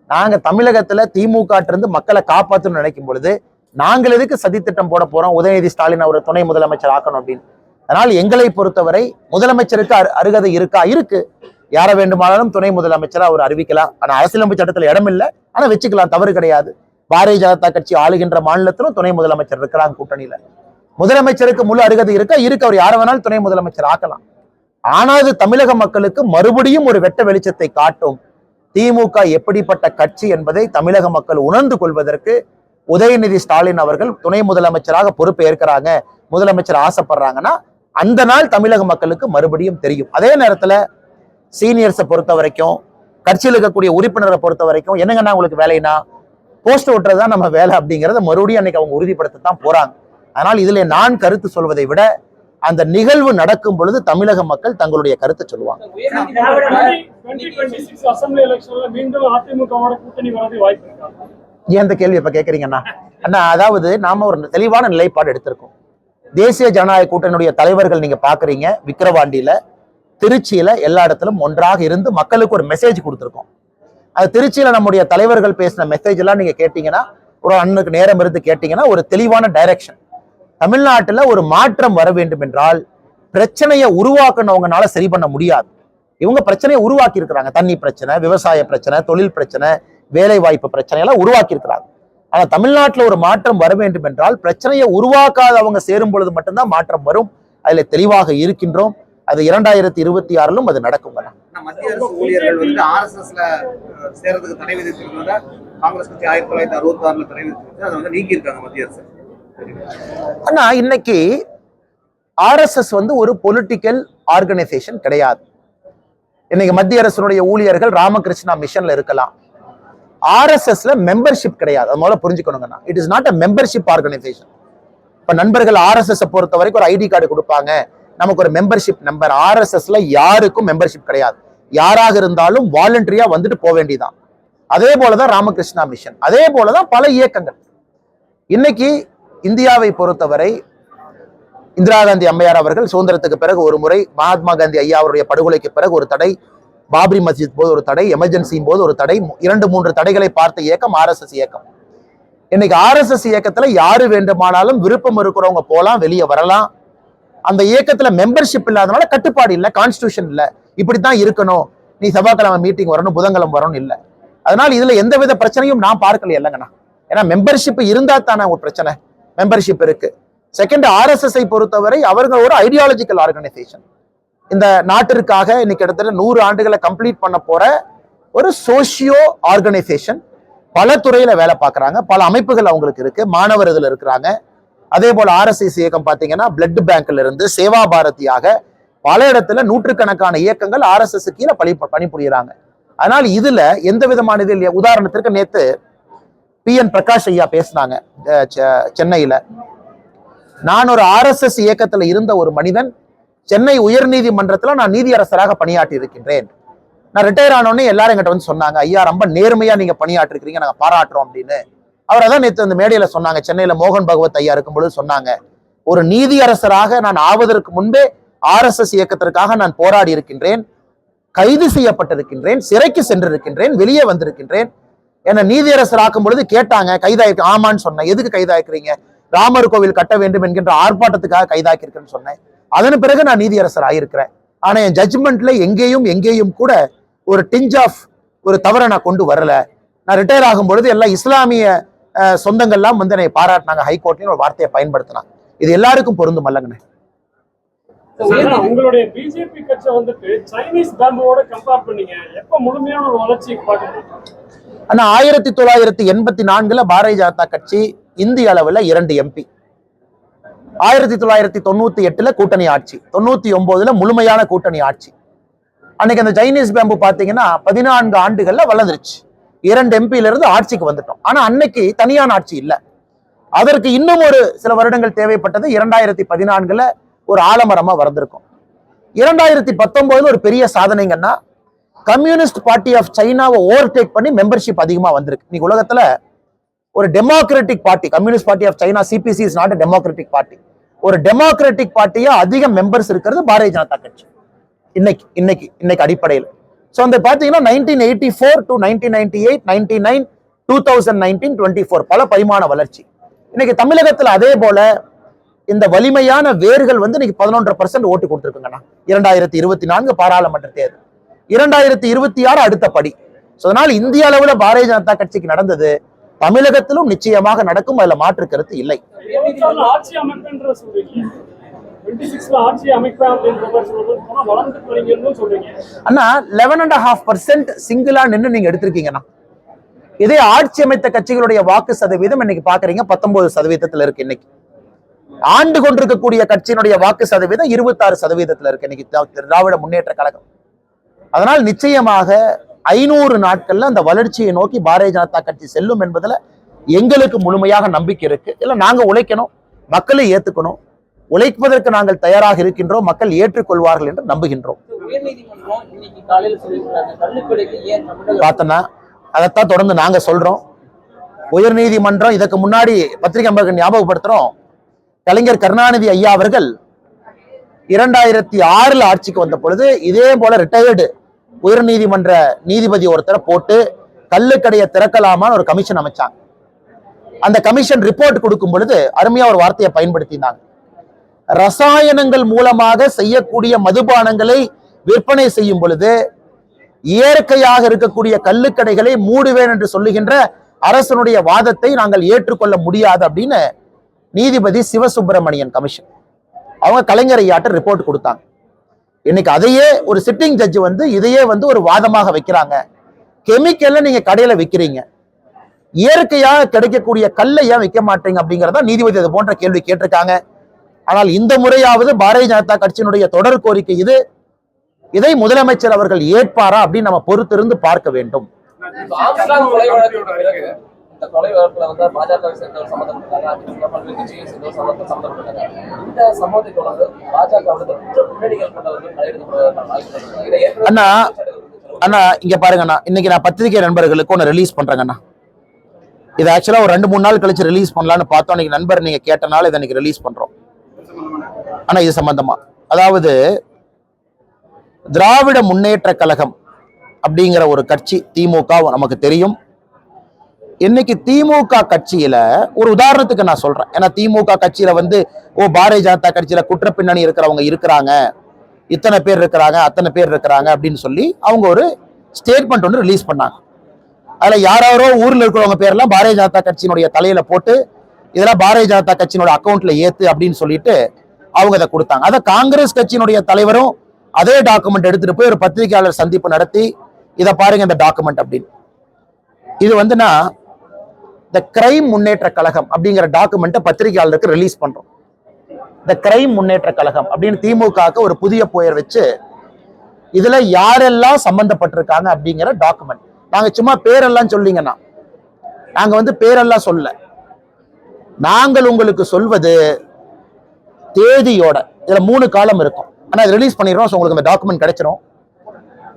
நாங்க தமிழகத்துல திமுக இருந்து மக்களை காப்பாற்றணும்னு நினைக்கும் பொழுது நாங்கள் எதுக்கு சதி திட்டம் போட போறோம் உதயநிதி ஸ்டாலின் அவர் துணை முதலமைச்சர் ஆக்கணும் அப்படின்னு. அதனால் எங்களை பொறுத்தவரை முதலமைச்சருக்கு அருகதை இருக்கா? இருக்கு. யாரை வேண்டுமானாலும் துணை முதலமைச்சரா அவர் அறிவிக்கலாம். ஆனா அரசியலமைப்பு சட்டத்துல இடம் இல்லை, ஆனா வச்சுக்கலாம், தவறு கிடையாது. பாரதிய ஜனதா கட்சி ஆளுகின்ற மாநிலத்திலும் துணை முதலமைச்சர் இருக்கிறாங்க கூட்டணியில. முதலமைச்சருக்கு முழு அருகதை இருக்கா? இருக்கு. அவர் யாரை வேணாலும் துணை முதலமைச்சர் ஆக்கலாம். ஆனா அது தமிழக மக்களுக்கு மறுபடியும் ஒரு வெட்ட வெளிச்சத்தை காட்டும். திமுக எப்படிப்பட்ட கட்சி என்பதை தமிழக மக்கள் உணர்ந்து கொள்வதற்கு உதயநிதி ஸ்டாலின் அவர்கள் துணை முதலமைச்சராக பொறுப்பு ஏற்கிறாங்க, முதலமைச்சர் ஆசைப்படுறாங்கன்னா அந்த நாள் தமிழக மக்களுக்கு மறுபடியும் தெரியும். அதே நேரத்துல சீனியர்ஸை பொறுத்த வரைக்கும், கட்சியில் இருக்கக்கூடிய உறுப்பினரை பொறுத்த வரைக்கும், என்னங்கன்னா உங்களுக்கு வேலைனா போஸ்ட் ஓட்டுறதுதான் நம்ம வேலை அப்படிங்கிறத மறுபடியும் அன்னைக்கு அவங்க உறுதிப்படுத்தத்தான் போறாங்க. அதனால் இதுல நான் கருத்து சொல்வதை விட அந்த நிகழ்வு நடக்கும் பொழுது தமிழக மக்கள் தங்களுடைய கருத்தை சொல்லுவாங்க. ஏன் இந்த கேள்வி இப்ப கேட்கறீங்கன்னா, அண்ணா அதாவது நாம ஒரு தெளிவான நிலைப்பாடு எடுத்திருக்கோம். தேசிய ஜனநாயக கூட்டணியுடைய தலைவர்கள் நீங்க பாக்குறீங்க, விக்கிரவாண்டியில, திருச்சியில, எல்லா இடத்திலும் ஒன்றாக இருந்து மக்களுக்கு ஒரு மெசேஜ் கொடுத்திருக்கோம். அது திருச்சியில நம்முடைய தலைவர்கள் பேசின மெசேஜ் எல்லாம் நீங்க கேட்டீங்கன்னா, ஒரு அண்ணனுக்கு நேரம் இருந்து கேட்டீங்கன்னா ஒரு தெளிவான டைரக்ஷன். தமிழ்நாட்டுல ஒரு மாற்றம் வர வேண்டும் என்றால் பிரச்சனையை உருவாக்குனவங்கனால சரி பண்ண முடியாது. இவங்க பிரச்சனையை உருவாக்கி இருக்கிறாங்க. தண்ணி பிரச்சனை, விவசாய பிரச்சனை, தொழில் பிரச்சனை, வேலை வாய்ப்பு பிரச்சனை எல்லாம் உருவாக்கி இருக்கிறாங்க. ஆனா தமிழ்நாட்டுல ஒரு மாற்றம் வர வேண்டும் என்றால் பிரச்சனையை உருவாக்காதவங்க சேரும் பொழுது மட்டும்தான் மாற்றம் வரும். அதுல தெளிவாக இருக்கின்றோம். அது 2026 அது நடக்கும்.
மத்திய அரசு ஊழியர்கள் வந்து RSSல சேர்றதுக்கு தடை விதித்திருக்கிறத காங்கிரஸ் கட்சி 1966 தடை விதித்திருக்கு. அதை வந்து நீக்கி இருக்காங்க மத்திய அரசு.
ஆனா இன்னைக்கு RSS வந்து ஒரு பொலிட்டிக்கல் ஆர்கனைசேஷன் கிடையாது. இன்னைக்கு மத்திய அரசுடைய ஊழியர்கள் ராமகிருஷ்ணா மிஷன்ல இருக்கலாம். RSSல மெம்பர்ஷிப் கிடையாது. அது முதல்ல புரிஞ்சுக்கணுங்கண்ணா. It is not a membership organisation. இப்ப நண்பர்கள் RSS பொறுத்த வரைக்கும் ஒரு ஐடி கார்டு கொடுப்பாங்க, நமக்கு ஒரு மெம்பர்ஷிப் நம்பர். RSSல யாருக்கும் மெம்பர்ஷிப் கிடையாது. யாராக இருந்தாலும் வாலண்டரியா வந்துட்டு போக வேண்டியதான். அதே போலதான் ராமகிருஷ்ணா மிஷன், அதே போலதான் பல இயக்கங்கள். இன்னைக்கு இந்தியாவை பொறுத்தவரை இந்திரா காந்தி அம்மையார் அவர்கள் சுதந்திரத்துக்கு பிறகு ஒரு முறை, மகாத்மா காந்தி ஐயா அவருடைய படுகொலைக்கு பிறகு ஒரு தடை, பாபரி மஸ்ஜித் போது ஒரு தடை, எமர்ஜென்சியின் போது ஒரு தடை, 2-3 தடைகளை பார்த்த இயக்கம் RSS இயக்கம். இன்னைக்கு RSS இயக்கத்துல யாரு வேண்டுமானாலும் விருப்பம் இருக்கிறவங்க போலாம், வெளியே வரலாம். அந்த இயக்கத்துல மெம்பர்ஷிப் இல்லாதனால கட்டுப்பாடு இல்லை, கான்ஸ்டியூஷன் இல்லை, இப்படித்தான் இருக்கணும், நீ செவ்வாய்க்கிழமை மீட்டிங் வரணும், புதன்கிழமை வரணும் இல்லை. அதனால இதுல எந்தவித பிரச்சனையும் நான் பார்க்கல இல்லைங்கண்ணா. ஏன்னா மெம்பர்ஷிப் இருந்தா தானே ஒரு பிரச்சனை. மெம்பர்ஷிப் இருக்கு. செகண்ட், ஆர்எஸ்எஸ்ஐ பொறுத்தவரை அவர்கள் ஒரு ஐடியாலஜிக்கல் ஆர்கனைசேஷன். இந்த நாட்டிற்காக இன்னைக்கு கிட்டத்தட்ட 100 ஆண்டுகளை கம்ப்ளீட் பண்ண போற ஒரு சோசியோ ஆர்கனைசேஷன். பல துறையில வேலை பார்க்கறாங்க, பல அமைப்புகள் அவங்களுக்கு இருக்கு, மாணவர் இதுல இருக்கிறாங்க. அதே போல ஆர்எஸ்எஸ் இயக்கம் பாத்தீங்கன்னா பிளட் பேங்க்ல இருந்து சேவா பாரதியாக பல இடத்துல நூற்றுக்கணக்கான இயக்கங்கள் ஆர்எஸ்எஸ் கீழே பணிபுரியுறாங்க. அதனால இதுல எந்த விதமான இது இல்லையா. உதாரணத்திற்கு நேத்து PN பிரகாஷ் ஐயா பேசினாங்க சென்னையில. நான் ஒரு ஆர்எஸ்எஸ் இயக்கத்துல இருந்த ஒரு மனிதன், சென்னை உயர்நீதிமன்றத்துல நான் நீதியரசராக பணியாற்றி இருக்கின்றேன். நான் ரிட்டையர் ஆனோடனே எல்லாரும் என்கிட்ட வந்து சொன்னாங்க, ஐயா ரொம்ப நேர்மையா நீங்க பணியாற்றி இருக்கிறீங்க, நாங்க பாராட்டுறோம் அப்படின்னு. அவர் அதான் நேற்று அந்த மேடையில சொன்னாங்க, சென்னையில மோகன் பகவத் ஐயா இருக்கும்பொழுது சொன்னாங்க, ஒரு நீதியரசராக நான் ஆவதற்கு முன்பே ஆர்எஸ்எஸ் இயக்கத்திற்காக நான் போராடி இருக்கின்றேன், கைது செய்யப்பட்டிருக்கின்றேன், சிறைக்கு சென்றிருக்கின்றேன், வெளியே வந்திருக்கின்றேன். என்ன நீதியரசர் ஆக்கும் பொழுது கேட்டாங்க, கைதாயிருக்கு. ஆமான்னு சொன்னேன். எதுக்கு கைதாக்கிறீங்க? ராமர் கோவில் கட்ட வேண்டும் என்கின்ற ஆர்ப்பாட்டத்துக்காக கைதாக்கியிருக்கேன்னு சொன்னேன். அதன் பிறகு நான் நீதியரசர் ஆயிருக்கிறேன். ஆனா என் ஜட்ஜ்மெண்ட்ல எங்கேயும் கூட ஒரு டிஞ்ச் ஆஃப் ஒரு தவறை நான் கொண்டு வரல. நான் ரிட்டையர் ஆகும் பொழுது எல்லாம் இஸ்லாமிய சொந்தங்கள்லாம் வந்து என்னை பாராட்டினாங்க, ஹைகோர்ட்லயும் ஒரு வார்த்தையை பயன்படுத்தினாங்க. இது எல்லாருக்கும் பொருந்தும் அல்லங்கண்ணே.
உங்களுடைய பிஜேபி கட்சி வந்துட்டு சைனீஸ் பேம்போட கம்பேர் பண்ணீங்க, எப்ப முழுமையான ஒரு வளர்ச்சி பார்க்க?
ஆனா 1984 பாரதிய ஜனதா கட்சி இந்திய அளவுல 2 MP, 1998 கூட்டணி ஆட்சி, 99 முழுமையான கூட்டணி ஆட்சி. அன்னைக்கு அந்த சைனீஸ் பேம்பு பாத்தீங்கன்னா 14 ஆண்டுகள்ல வளர்ந்துருச்சு. 2 MP இருந்து ஆட்சிக்கு வந்துட்டோம். ஆனா அன்னைக்கு தனியான ஆட்சி இல்ல. அதற்கு இன்னும் ஒரு சில வருடங்கள் தேவைப்பட்டது. 2014 ஒரு ஆலமரமா வளர்ந்திருக்கும். 2019 ஒரு பெரிய சாதனைங்கன்னா கம்யூனிஸ்ட் பார்ட்டி ஆஃப் சைனாவை ஓவர்டேக் பண்ணி மெம்பர்ஷிப் அதிகமா வந்திருக்கு. இன்னைக்கு உலகத்துல ஒரு democratic party, Communist Party of China, CPC is not democratic party. ஒரு டெமோக்ராட்டிக் பார்ட்டியா அதிக மெம்பர்ஸ் இருக்கிறது பாரதிய ஜனதா கட்சி இன்னைக்கு அடிப்படையில். ஸோ அந்த பாத்தீங்கன்னா 1984 to 1998, 99, 2019, 24 பல பரிமாண வளர்ச்சி. இன்னைக்கு தமிழகத்துல அதே போல இந்த வலிமையான வேர்கள் வந்து இன்னைக்கு 11% ஓட்டு கொடுத்துருக்குங்கண்ணா. 2024 பாராளுமன்ற தேர்தல், 2026 அடுத்த படி. அதனால இந்திய அளவுல பாரதிய ஜனதா கட்சிக்கு நடந்தது தமிழகத்திலும் நிச்சயமாக நடக்கும், அதுல மாற்று கருத்து இல்லை.
ஆட்சி அமைப்புன்ற சொல்றீங்க, 26 ஆட்சி அமைப்பேன் அப்படின்ற சொல்றீங்க.
அண்ணா 11.5% சிங்கிளா நின்று நீங்க எடுத்திருக்கீங்கண்ணா. இதே ஆட்சி அமைத்த கட்சிகளுடைய வாக்கு சதவீதம் இன்னைக்கு பாக்குறீங்க 19% இருக்கு. இன்னைக்கு ஆண்டு கொண்டிருக்கக்கூடிய கட்சியினுடைய வாக்கு சதவீதம் 26% இருக்கு இன்னைக்கு திராவிட முன்னேற்ற கழகம். அதனால் நிச்சயமாக 500 நாட்கள்ல அந்த வளர்ச்சியை நோக்கி பாரதிய ஜனதா கட்சி செல்லும் என்பதுல எங்களுக்கு முழுமையாக நம்பிக்கை இருக்கு. இல்ல நாங்க உழைக்கணும், மக்களை ஏத்துக்கணும், உழைப்பதற்கு நாங்கள் தயாராக இருக்கின்றோம், மக்கள் ஏற்றுக்கொள்வார்கள் என்று நம்புகின்றோம். பார்த்தனா அதைத்தான் தொடர்ந்து நாங்க சொல்றோம். உயர் நீதிமன்றம் இதற்கு முன்னாடி பத்திரிகை நண்பர்கள் ஞாபகப்படுத்துறோம், கலைஞர் கருணாநிதி ஐயா அவர்கள் 2006 ஆட்சிக்கு வந்த பொழுது இதே போல ரிட்டையர்டு உயர் நீதிமன்ற நீதிபதி ஒருத்தரை போட்டு கள்ளுக்கடையை திறக்கலாமான்னு ஒரு கமிஷன் அமைச்சாங்க. அந்த கமிஷன் ரிப்போர்ட் கொடுக்கும் பொழுது அருமையா ஒரு வார்த்தையை பயன்படுத்தினாங்க, ரசாயனங்கள் மூலமாக செய்யக்கூடிய மதுபானங்களை விற்பனை செய்யும் பொழுது இயற்கையாக இருக்கக்கூடிய கள்ளுக்கடைகளை மூடுவேன் என்று சொல்லுகின்ற அரசனுடைய வாதத்தை நாங்கள் ஏற்றுக்கொள்ள முடியாது அப்படின்னு நீதிபதி சிவசுப்பிரமணியன் கமிஷன் அவங்க கலைஞர் ஐயாட்ட ரிப்போர்ட் கொடுத்தாங்க. இன்னைக்கு அதையே ஒரு சிட்டிங் ஜட்ஜ் வந்து இதையே வந்து ஒரு வாதமாக வைக்கிறாங்க. கெமிக்கல்ல நீங்க கடையில விற்கிறீங்க, இயற்கையாக கிடைக்கக்கூடிய கல்லை ஏன் விற்க மாட்டீங்க அப்படிங்கிறதா நீதிபதி அது போன்ற கேள்வி கேட்டிருக்காங்க. ஆனால் இந்த முறையாவது பாரதிய ஜனதா கட்சியினுடைய தொடர் கோரிக்கை இது. இதை முதலமைச்சர் அவர்கள் ஏற்பாரா அப்படின்னு நம்ம பொறுத்திருந்து பார்க்க வேண்டும்.
இந்த கொலை வழக்குல வந்து பாஜகவை சேர்ந்தவர் சம்பந்தப்பட்டாங்க, பல்வேறு கட்சியை சேர்ந்தவர் சம்பந்தப்பட்டாங்க. இந்த சம்பவத்தை தொடர்ந்து பாஜக முன்னணிகள் கொண்டவர்கள்
அண்ணா அண்ணா இங்க பாருங்கண்ணா, இன்னைக்கு நான் பத்திரிகை நண்பர்களுக்கு ஒன்று ரிலீஸ் பண்றேங்கண்ணா. இது ஆக்சுவலா ஒரு 2-3 நாள் கழிச்சு ரிலீஸ் பண்ணலான்னு பார்த்தோம். இன்னைக்கு நண்பர் நீங்க கேட்டனால இதை இன்னைக்கு ரிலீஸ் பண்றோம். ஆனா இது சம்பந்தமா, அதாவது திராவிட முன்னேற்ற கழகம் அப்படிங்கிற ஒரு கட்சி, திமுக நமக்கு தெரியும், இன்னைக்கு திமுக கட்சியில ஒரு உதாரணத்துக்கு நான் சொல்றேன், ஏன்னா திமுக கட்சியில வந்து பாரதிய ஜனதா கட்சியில குற்ற பின்னணி இருக்கிறவங்க இருக்கிறாங்க, இத்தனை பேர் இருக்கிறாங்க, அத்தனை பேர் இருக்கிறாங்க அப்படின்னு சொல்லி அவங்க ஒரு ஸ்டேட்மெண்ட் ஒன்று ரிலீஸ் பண்ணாங்க. அதுல யாரோ ஊர்ல இருக்கிறவங்க பேர்லாம் பாரதிய ஜனதா கட்சியினுடைய தலையில போட்டு இதெல்லாம் பாரதிய ஜனதா கட்சியினுடைய அக்கௌண்ட்ல ஏத்து அப்படின்னு சொல்லிட்டு அவங்க அதை கொடுத்தாங்க. அதை காங்கிரஸ் கட்சியினுடைய தலைவரும் அதே டாக்குமெண்ட் எடுத்துட்டு போய் ஒரு பத்திரிகையாளர் சந்திப்பு நடத்தி இதை பாருங்க இந்த டாக்குமெண்ட் அப்படின்னு. இது வந்துன்னா இந்த கிரைம் முன்னேற்ற கழகம் அப்படிங்கிற டாக்குமெண்ட்டை பத்திரிகையாளருக்கு ரிலீஸ் பண்றோம். இந்த கிரைம் முன்னேற்ற கழகம் அப்படின்னு திமுகவுக்கு ஒரு புதிய பெயர் வச்சு இதுல யாரெல்லாம் சம்பந்தப்பட்டிருக்காங்க அப்படிங்கிற டாக்குமெண்ட். நாங்க சும்மா பேரெல்லாம் சொல்லிங்கன்னா நாங்க வந்து பேரெல்லாம் சொல்ல, நாங்கள் உங்களுக்கு சொல்வது தேதியோட. இதுல 3 காலம் இருக்கும், ஆனா ரிலீஸ் பண்ணிடுறோம். உங்களுக்கு இந்த டாக்குமெண்ட் கிடைச்சிரும்.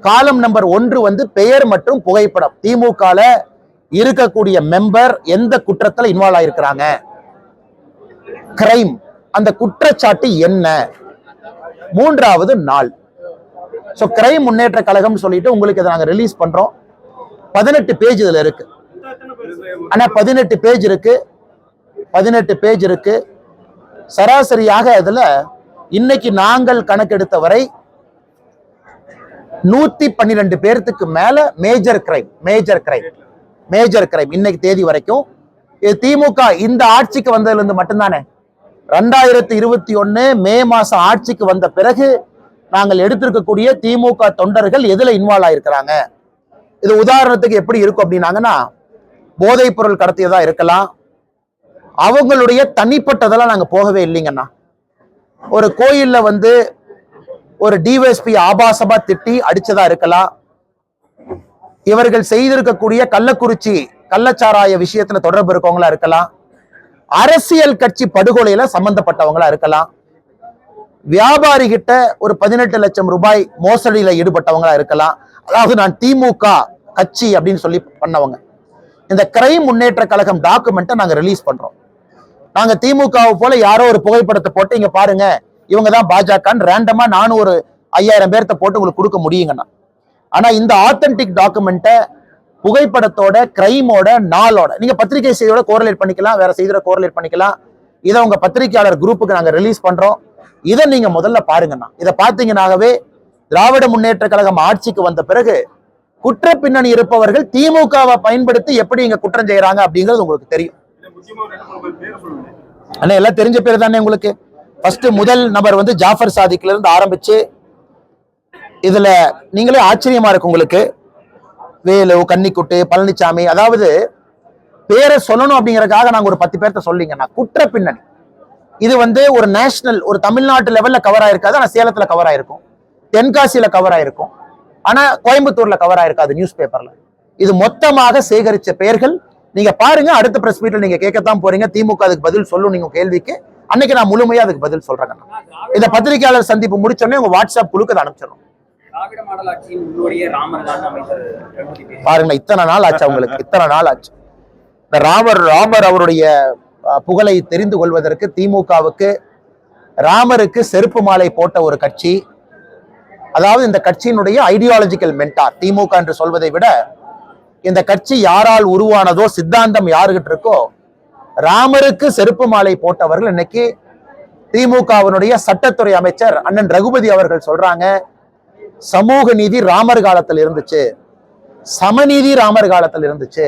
காலம் நம்பர் 1 வந்து பெயர் மற்றும் புகைப்படம், திமுகல இருக்கக்கூடிய மெம்பர் எந்த குற்றத்துல இன்வால்வ் ஆயிருக்கிறாங்க, கிரைம், அந்த குற்றச்சாட்டு என்ன, 3வது நாள். சோ கிரைம் முன்னேற்ற கழகம் சொல்லிட்டு உங்களுக்கு இதை நாங்க ரிலீஸ் பண்றோம். 18 பேஜ் இதுல இருக்கு. ஆனா 18 பேஜ் இருக்கு, 18 பேஜ் இருக்கு. சராசரியாக இதுல இன்னைக்கு நாங்கள் கணக்கெடுத்த வரை 112 பேர்த்துக்கு மேல மேஜர் கிரைம் இன்னைக்கு தேதி வரைக்கும். இது திமுக இந்த ஆட்சிக்கு வந்ததுல இருந்து மட்டும்தானே. 2021 மே மாசம் ஆட்சிக்கு வந்த பிறகு நாங்கள் எடுத்திருக்கக்கூடிய திமுக தொண்டர்கள் எதுல இன்வால்வ் ஆயிருக்கிறாங்க. இது உதாரணத்துக்கு எப்படி இருக்கும் அப்படின்னாங்கன்னா, போதைப் பொருள் கடத்தியதா இருக்கலாம், அவங்களுடைய தனிப்பட்டதெல்லாம் நாங்க போகவே இல்லைங்கண்ணா. ஒரு கோயில்ல வந்து ஒரு டிஎஸ்பி ஆபாசமா திட்டி அடிச்சதா இருக்கலாம், இவர்கள் செய்திருக்கக்கூடிய கள்ளக்குறிச்சி கள்ளச்சாராய விஷயத்துல தொடர்பு இருக்கவங்களா இருக்கலாம், அரசியல் கட்சி படுகொலையில சம்பந்தப்பட்டவங்களா இருக்கலாம், வியாபாரி கிட்ட ஒரு 18 லட்சம் ரூபாய் மோசடியில ஈடுபட்டவங்களா இருக்கலாம். அதாவது நான் திமுக கட்சி அப்படின்னு சொல்லி பண்ணவங்க. இந்த கிரைம் முன்னேற்ற கழகம் டாக்குமெண்ட்டை நாங்க ரிலீஸ் பண்றோம். நாங்க திமுகவை போல யாரோ ஒரு புகைப்படத்தை போட்டு இங்க பாருங்க இவங்க தான் பாஜகன்னு ரேண்டமா நானும் ஒரு 5000 பேர்த்த போட்டு உங்களுக்கு கொடுக்க முடியுங்கண்ணா. ஆனா இந்த ஆத்தென்டிக் டாக்குமெண்ட்டை புகைப்படத்தோட, கிரைமோட, நாளோட நீங்க பத்திரிகை செய்தியோட கோரிலேட் பண்ணிக்கலாம், வேற செய்தியோட கோரிலேட் பண்ணிக்கலாம். இதை உங்க பத்திரிகையாளர் குரூப்புக்கு நாங்க ரிலீஸ் பண்றோம். இதை நீங்க முதல்ல பாருங்கண்ணா. இதை பார்த்தீங்கன்னாகவே திராவிட முன்னேற்ற கழகம் ஆட்சிக்கு வந்த பிறகு குற்ற பின்னணி இருப்பவர்கள் திமுகவை பயன்படுத்தி எப்படி இங்க குற்றம் செய்யறாங்க அப்படிங்கிறது உங்களுக்கு தெரியும். ஆனா எல்லாம் தெரிஞ்ச பேர் தானே உங்களுக்கு. ஃபர்ஸ்ட் முதல் நபர் வந்து ஜாஃபர் சாதிக்ல இருந்து ஆரம்பிச்சு இதுல நீங்களே ஆச்சரியமா இருக்கு உங்களுக்கு. வேலு, கன்னிக்குட்டு, பழனிசாமி, அதாவது பேரை சொல்லணும் அப்படிங்கறதுக்காக நாங்க ஒரு 10 பேர்த்த சொல்லிங்கன்னா குற்ற பின்னணி இது வந்து ஒரு நேஷனல், ஒரு தமிழ்நாட்டு லெவல்ல கவர் ஆயிருக்காது. ஆனா சேலத்துல கவர் ஆயிருக்கும், தென்காசியில கவர் ஆயிருக்கும், ஆனா கோயம்புத்தூர்ல கவர் ஆயிருக்காது நியூஸ் பேப்பர்ல. இது மொத்தமாக சேகரிச்ச பெயர்கள். நீங்க பாருங்க, அடுத்த பிரஸ் மீட்ல நீங்க கேட்கத்தான் போறீங்க. திமுக அதுக்கு பதில் சொல்லும் நீங்க கேள்விக்கு. அன்னைக்கு நான் முழுமையா அதுக்கு பதில் சொல்றேன். இந்த பத்திரிகையாளர் சந்திப்பு முடிச்சோடனே உங்க வாட்ஸ்அப் குழுக்கு அதை அனுப்பிச்சிடும். பாருங்க, இத்தனை நாள் ஆச்சு அவங்களுக்கு, இத்தனை நாள் ஆச்சு. இந்த ராமர் அவருடைய புகழை தெரிந்து கொள்வதற்கு திமுகவுக்கு ராமருக்கு செருப்பு மாலை போட்ட ஒரு கட்சி. அதாவது இந்த கட்சியினுடைய ஐடியாலஜிக்கல் மென்டார் திமுக என்று சொல்வதை விட இந்த கட்சி யாரால் உருவானதோ, சித்தாந்தம் யாருகிட்ட இருக்கோ, ராமருக்கு செருப்பு மாலை போட்டவர்கள் இன்னைக்கு திமுகவினுடைய சட்டத்துறை அமைச்சர் அண்ணன் ரகுபதி அவர்கள் சொல்றாங்க, சமூக நீதி ராமர் காலத்தில் இருந்துச்சு, சமநீதி ராமர் காலத்தில் இருந்துச்சு.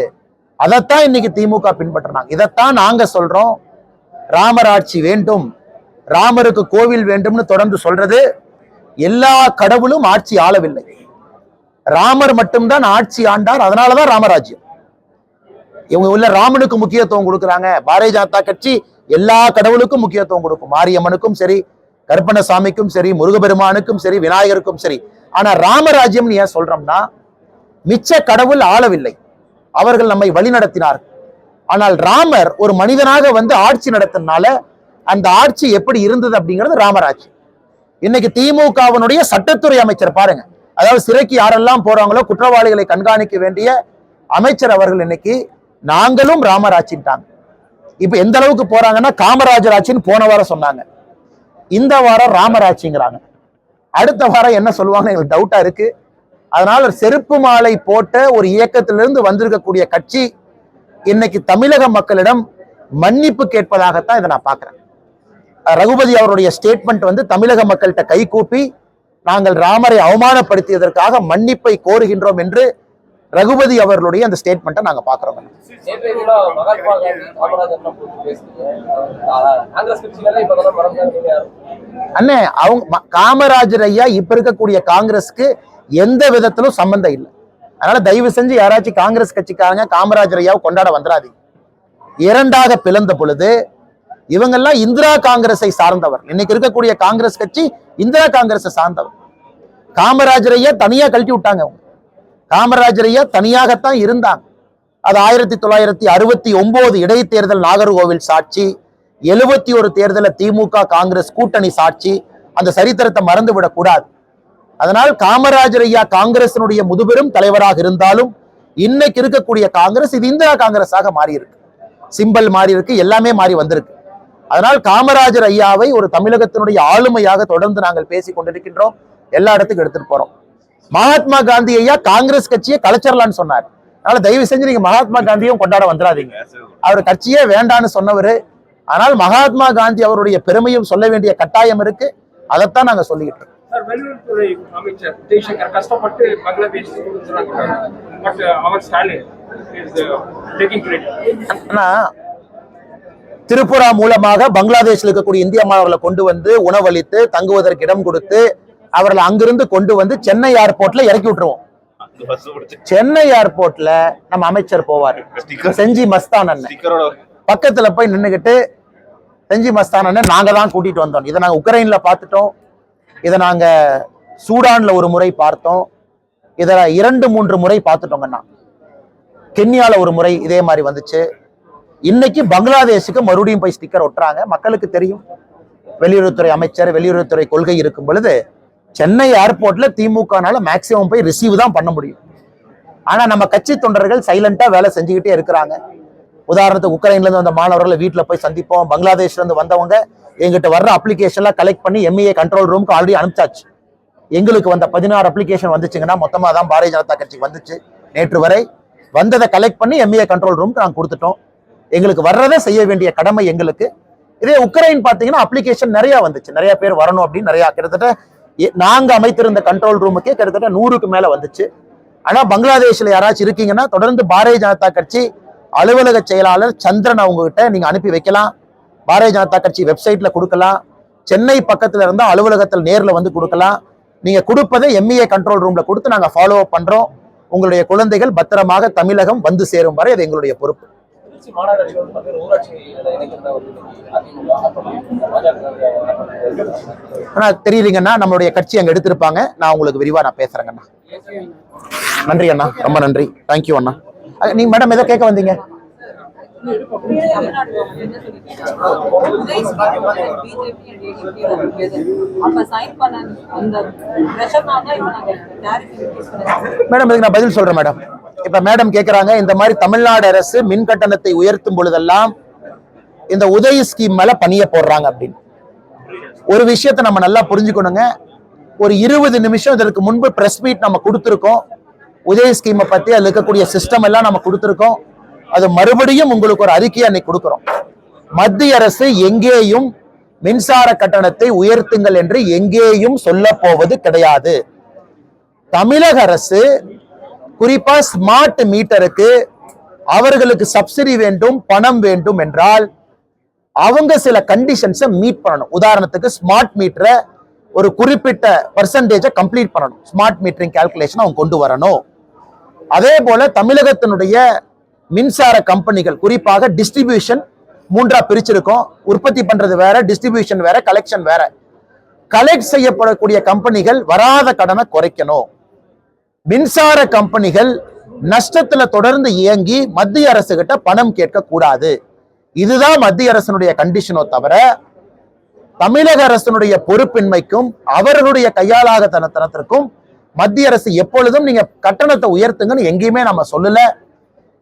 அதைத்தான் இன்னைக்கு திமுக பின்பற்றுறாங்க. இதைத்தான் நாங்க சொல்றோம். ராமர் ஆட்சி வேண்டும், ராமருக்கு கோவில் வேண்டும்னு தொடர்ந்து சொல்றது. எல்லா கடவுளும் ஆட்சி ஆளவில்லை, ராமர் மட்டும்தான் ஆட்சி ஆண்டார். அதனாலதான் ராமராஜ்யம். இவங்க உள்ள ராமனுக்கு முக்கியத்துவம் கொடுக்குறாங்க. பாரதிய ஜனதா கட்சி எல்லா கடவுளுக்கும் முக்கியத்துவம் கொடுக்கும், மாரியம்மனுக்கும் சரி, கருப்பணசாமிக்கும் சரி, முருகபெருமானுக்கும் சரி, விநாயகருக்கும் சரி. ஆனா ராமராஜ்யம் ஏன் சொல்றோம்னா, மிச்ச கடவுள் ஆளவில்லை, அவர்கள் நம்மை வழி நடத்தினார்கள். ஆனால் ராமர் ஒரு மனிதனாக வந்து ஆட்சி நடத்தினால அந்த ஆட்சி எப்படி இருந்தது அப்படிங்கிறது ராமராட்சி. இன்னைக்கு திமுகவினுடைய சட்டத்துறை அமைச்சர் பாருங்க, அதாவது சிறைக்கு யாரெல்லாம் போறாங்களோ குற்றவாளிகளை கண்காணிக்க வேண்டிய அமைச்சர் அவர்கள் இன்னைக்கு நாங்களும் ராமராட்சிட்டாங்க. இப்ப எந்த அளவுக்கு போறாங்கன்னா, காமராஜர் ஆட்சின்னு போன வாரம் சொன்னாங்க, இந்த வாரம் ராமராட்சிங்கிறாங்க. அடுத்த வாரம் என்ன சொல்லுவாங்க எங்களுக்கு டவுட்டா இருக்கு. அதனால செருப்பு மாலை போட்ட ஒரு இயக்கத்திலிருந்து வந்திருக்கக்கூடிய கட்சி இன்னைக்கு தமிழக மக்களிடம் மன்னிப்பு கேட்பதாகத்தான் இதை நான் பார்க்கிறேன். ரகுபதி அவருடைய ஸ்டேட்மெண்ட் வந்து தமிழக மக்கள்கிட்ட கை கூப்பி நாங்கள் ராமரை அவமானப்படுத்தியதற்காக மன்னிப்பை கோருகின்றோம் என்று ரகுபதி அவர்களுடைய அந்த ஸ்டேட்மெண்ட்டை நாங்க பாக்குறோம்.
நேற்றைய கூட மகாத்மா காந்தி காமராஜர்லாம் போட்டு பேசுறீங்க. காங்கிரஸ் கட்சியில இப்ப தான் மறந்தாங்க.
அண்ணே, அவங்க காமராஜர் ஐயா இப்ப இருக்கக்கூடிய காங்கிரஸ்க்கு எந்த விதத்திலும் சம்பந்தம் இல்லை. அதனால தயவு செஞ்சு யாராச்சும் காங்கிரஸ் கட்சிக்காரங்க காமராஜர் ஐயாவை கொண்டாட வந்துடாதீங்க. இரண்டாக பிளந்த பொழுது இவங்கெல்லாம் இந்திரா காங்கிரஸை சார்ந்தவர். இன்னைக்கு இருக்கக்கூடிய காங்கிரஸ் கட்சி இந்திரா காங்கிரஸை சார்ந்தவர். காமராஜர் ஐயா தனியா கழட்டி விட்டாங்க. அவங்க காமராஜர் ஐயா தனியாகத்தான் இருந்தாங்க. அது 1969 இடைத்தேர்தல் நாகர்கோவில் சாட்சி, 71 தேர்தல திமுக காங்கிரஸ் கூட்டணி சாட்சி. அந்த சரித்திரத்தை மறந்து விடக்கூடாது. அதனால் காமராஜர் ஐயா காங்கிரசினுடைய முதுபெரும் தலைவராக இருந்தாலும் இன்னைக்கு இருக்கக்கூடிய காங்கிரஸ் இது இந்திரா காங்கிரஸாக மாறி இருக்கு. சிம்பல் மாறி இருக்கு, எல்லாமே மாறி வந்திருக்கு. அதனால் காமராஜர் ஐயாவை ஒரு தமிழகத்தினுடைய ஆளுமையாக தொடர்ந்து நாங்கள் பேசிக் கொண்டிருக்கின்றோம். எல்லா இடத்துக்கும் எடுத்துட்டு போறோம். மகாத்மா காந்தி ஐயா காங்கிரஸ் கட்சியை கலைச்சரலான்னு சொன்னார். அதனால தயவு செஞ்சு நீங்க மகாத்மா காந்தியும் கொண்டாட வந்துடாதீங்க. அவர் கட்சியே வேண்டான்னு சொன்னவர். ஆனால் மகாத்மா காந்தி அவருடைய பெருமையும் சொல்ல வேண்டிய கட்டாயம் இருக்கு. அதைத்தான் நாங்க சொல்லிக்கிட்டு இருக்கோம்.
வெளியுறவுத்துறை அமைச்சர் ஜெய்சங்கர் கஷ்டப்பட்டு பங்களாதேஷ் பட் அவர் ஸ்டாலின்
திரிபுரா மூலமாக பங்களாதேஷில் இருக்கக்கூடிய இந்திய மாணவர்களை கொண்டு வந்து உணவளித்து தங்குவதற்கு இடம் கொடுத்து அவர்களை அங்கிருந்து கொண்டு வந்து சென்னை ஏர்போர்ட்ல இறக்கி விட்டுருவோம். சென்னை ஏர்போர்ட்ல நம்ம அமைச்சர் போவார். செஞ்சி மஸ்தான் அண்ணன் பக்கத்துல போய் நின்னுகிட்டு செஞ்சி மஸ்தான் அண்ணன் நாங்க தான் கூட்டிட்டு வந்தோம். இதை நாங்க உக்ரைன்ல பார்த்துட்டோம். இதை நாங்க சூடான்ல ஒரு முறை பார்த்தோம். இதை 2-3 முறை பார்த்துட்டோங்கண்ணா. கென்யால ஒரு முறை இதே மாதிரி வந்துச்சு. இன்னைக்கு பங்களாதேஷுக்கு மறுபடியும் போய் ஸ்டிக்கர் ஒட்டுறாங்க. மக்களுக்கு தெரியும் வெளியுறவுத்துறை அமைச்சர் வெளியுறவுத்துறை கொள்கை இருக்கும் பொழுது சென்னை ஏர்போர்ட்ல திமுகனால மேக்சிமம் போய் ரிசீவ் தான் பண்ண முடியும். ஆனா நம்ம கட்சி தொண்டர்கள் சைலண்டா வேலை செஞ்சுக்கிட்டே இருக்கிறாங்க. உதாரணத்துக்கு உக்ரைன்ல இருந்து வந்த மாணவர்களை வீட்டுல போய் சந்திப்போம். பங்களாதேஷ்ல இருந்து வந்தவங்க எங்கிட்ட வர்ற அப்ளிகேஷன்லாம் கலெக்ட் பண்ணி எம்ஏ கண்ட்ரோல் ரூமுக்கு ஆல்ரெடி அனுப்பிச்சாச்சு. எங்களுக்கு வந்த 16 அப்ளிகேஷன் வந்துச்சுங்கன்னா மொத்தமா தான் பாரதிய ஜனதா கட்சிக்கு வந்துச்சு. நேற்று வரை வந்ததை கலெக்ட் பண்ணி எம்ஏ கண்ட்ரோல் ரூமுக்கு நாங்கள் கொடுத்துட்டோம். எங்களுக்கு வர்றதை செய்ய வேண்டிய கடமை எங்களுக்கு. இதே உக்ரைன் பார்த்தீங்கன்னா அப்ளிகேஷன் நிறைய வந்துச்சு. நிறைய பேர் வரணும் அப்படின்னு நிறைய கிட்டத்தட்ட நாங்க அமைத்திருந்த கண்ட்ரோல் ரூமுக்கே கிட்டத்தட்ட 100க்கு மேல வந்துச்சு. ஆனா பங்களாதேஷ்ல யாராச்சும் இருக்கீங்கன்னா தொடர்ந்து பாரதிய ஜனதா கட்சி அலுவலக செயலாளர் சந்திரன் அவங்க கிட்ட நீங்க அனுப்பி வைக்கலாம். பாரதிய ஜனதா கட்சி வெப்சைட்ல கொடுக்கலாம். சென்னை பக்கத்துல இருந்தா அலுவலகத்தில் நேர்ல வந்து கொடுக்கலாம். நீங்க கொடுப்பதை எம்ஏ கண்ட்ரோல் ரூம்ல கொடுத்து நாங்க ஃபாலோ அப் பண்றோம். உங்களுடைய குழந்தைகள் பத்திரமாக தமிழகம் வந்து சேரும் வரை அது எங்களுடைய பொறுப்பு. ஆனா தெரியுதுங்கன்னா நம்மளுடைய கட்சி அங்க எடுத்திருப்பாங்க. நான் உங்களுக்கு விரிவா நான் பேசுறேங்கண்ணா. நன்றி அண்ணா, ரொம்ப நன்றி. தேங்க்யூ அண்ணா. நீங்க மேடம் ஏதோ கேட்க வந்தீங்க? மேடம் இதுக்கு நான் பதில் சொல்றேன் மேடம். இப்ப மேடம் கேக்குறாங்க இந்த மாதிரி தமிழ்நாடு அரசு மின் கட்டணத்தை உயர்த்தும் பொழுதெல்லாம் இந்த உதய் ஸ்கீம் மேல பணிய போடுறாங்க அப்படின்னு. ஒரு விஷயத்தை நம்ம நல்லா புரிஞ்சுக்கணுங்க. ஒரு 20 நிமிஷம் இதற்கு முன்பு பிரஸ் மீட் நம்ம கொடுத்துருக்கோம். உதய் ஸ்கீமை பத்தி அதுல இருக்கக்கூடிய சிஸ்டம் எல்லாம் நம்ம கொடுத்துருக்கோம். அது மறுபடியும் உங்களுக்கு ஒரு அறிக்கையை அன்னைக்கு கொடுக்கிறோம். மத்திய அரசு எங்கேயும் மின்சார கட்டணத்தை உயர்த்துங்கள் என்று எங்கேயும் சொல்ல போவது கிடையாது. தமிழக அரசு குறிப்பா ஸ்மார்ட் மீட்டருக்கு அவர்களுக்கு சப்சிடி வேண்டும், பணம் வேண்டும் என்றால் அவங்க சில கண்டிஷன்ஸை மீட் பண்ணணும். உதாரணத்துக்கு ஸ்மார்ட் மீட்டரை ஒரு குறிப்பிட்ட பர்சன்டேஜை கம்ப்ளீட் பண்ணணும். ஸ்மார்ட் மீட்டரிங் கால்குலேஷன் அவங்க கொண்டு வரணும். அதே போல தமிழகத்தினுடைய மின்சார கம்பெனிகள் குறிப்பாக டிஸ்ட்ரிபியூஷன் 3ஆ பிரிச்சிருக்கோம். உற்பத்தி பண்றது வேற, டிஸ்ட்ரிபியூஷன் வேற, கலெக்ஷன் வேற. கலெக்ட் செய்யப்படக்கூடிய கம்பெனிகள் வராத கடனை குறைக்கணும். மின்சார கம்பெனிகள் நஷ்டத்துல தொடர்ந்து இயங்கி மத்திய அரசு கிட்ட பணம் கேட்க கூடாது. இதுதான் மத்திய அரசனுடைய கண்டிஷனோ தவிர தமிழக அரசனுடைய பொறுப்பின்மைக்கும் அவர்களுடைய கையாளாக தனத்திற்கும் மத்திய அரசு எப்பொழுதும் நீங்க கட்டணத்தை உயர்த்துங்கன்னு எங்கேயுமே நம்ம சொல்லல.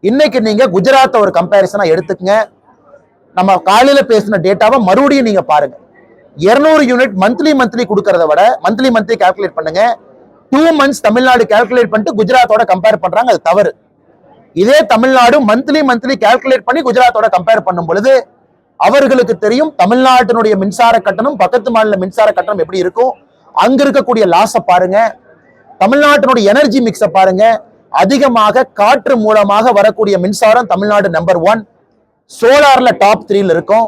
இன்னைக்கு நீங்க குஜராத்தை ஒரு கம்பேரிசனா எடுத்துக்கங்க. நம்ம காலையில பேசின டேட்டாவை மறுபடியும் நீங்க பாருங்க. 200 யூனிட் மந்த்லி கொடுக்கறத விட மந்த்லி கால்குலேட் பண்ணுங்க. 2 months தமிழ்நாடு கால்குலேட் பண்ணிட்டு குஜராத்தோட கம்பேர் பண்றாங்க. அது தவறு. இதே தமிழ்நாடு மந்த்லி கால்குலேட் பண்ணி குஜராத்தோட கம்பேர் பண்ணும் பொழுது அவர்களுக்கு தெரியும் தமிழ்நாட்டினுடைய மின்சார கட்டணம் பக்கத்து மாநில மின்சார கட்டணம் எப்படி இருக்கும். அங்க இருக்கக்கூடிய லாஸை பாருங்க, தமிழ்நாட்டினுடைய எனர்ஜி மிக்ஸை பாருங்க. அதிகமாக காற்று மூலமாக வரக்கூடிய மின்சாரம் தமிழ்நாடு நம்பர் 1, சோலார்ல டாப் 3ல இருக்கும்.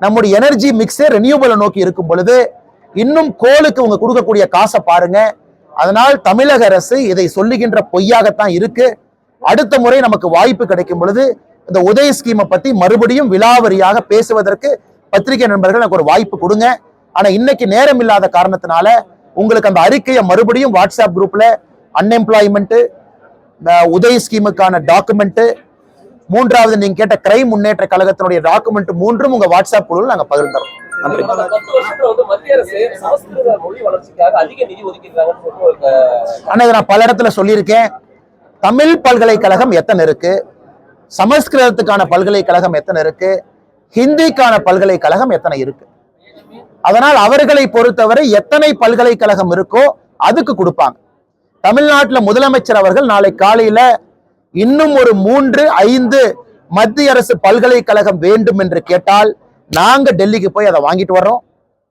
நம்முடைய எனர்ஜி மிக்ஸே ரெனியூவபிளை நோக்கி இருக்கும் பொழுது இன்னும் கோலுக்கு உங்க கொடுக்கக்கூடிய காசை பாருங்க. அதனால் தமிழக அரசு இதை சொல்லுகின்ற பொய்யாகத்தான் இருக்கு. அடுத்த முறை நமக்கு வாய்ப்பு கிடைக்கும் பொழுது இந்த உதய ஸ்கீமை பத்தி மறுபடியும் விலாவரியாக பேசுவதற்கு பத்திரிகை நண்பர்கள் எனக்கு ஒரு வாய்ப்பு கொடுங்க. ஆனா இன்னைக்கு நேரம் இல்லாத காரணத்தினால உங்களுக்கு அந்த அறிக்கையை மறுபடியும் வாட்ஸ்அப் குரூப்ல அன்எம்ப்ளாய்மெண்ட், உதய ஸ்கீமுக்கான டாக்குமெண்ட், மூன்றாவது நீங்க கேட்ட கிரைம் முன்னேற்ற கழகத்தினுடைய டாக்குமெண்ட் 3ம் உங்க வாட்ஸ்அப் குழுவில் நாங்க பகிர்ந்தோம். நன்றி.
10 வருஷத்துல வந்து மத்திய அரசு சமஸ்கிருத மொழி வளர்ச்சிக்காக அதிக நிதி ஒதுக்கியிருக்காங்கன்னு சொல்லிட்டு
ஆனா இதை நான் பல இடத்துல சொல்லியிருக்கேன். தமிழ் பல்கலைக்கழகம் எத்தனை இருக்கு, சமஸ்கிருதத்துக்கான பல்கலைக்கழகம் எத்தனை இருக்கு, ஹிந்திக்கான பல்கலைக்கழகம் எத்தனை இருக்கு. அதனால் அவர்களை பொறுத்தவரை எத்தனை பல்கலைக்கழகம் இருக்கோ அதுக்கு கொடுப்பாங்க. தமிழ்நாட்டில் முதலமைச்சர் அவர்கள் நாளை காலையில இன்னும் ஒரு 3-5 மத்திய அரசு பல்கலைக்கழகம் வேண்டும் என்று கேட்டால் நாங்க டெல்லிக்கு போய் அதை வாங்கிட்டு வர்றோம்.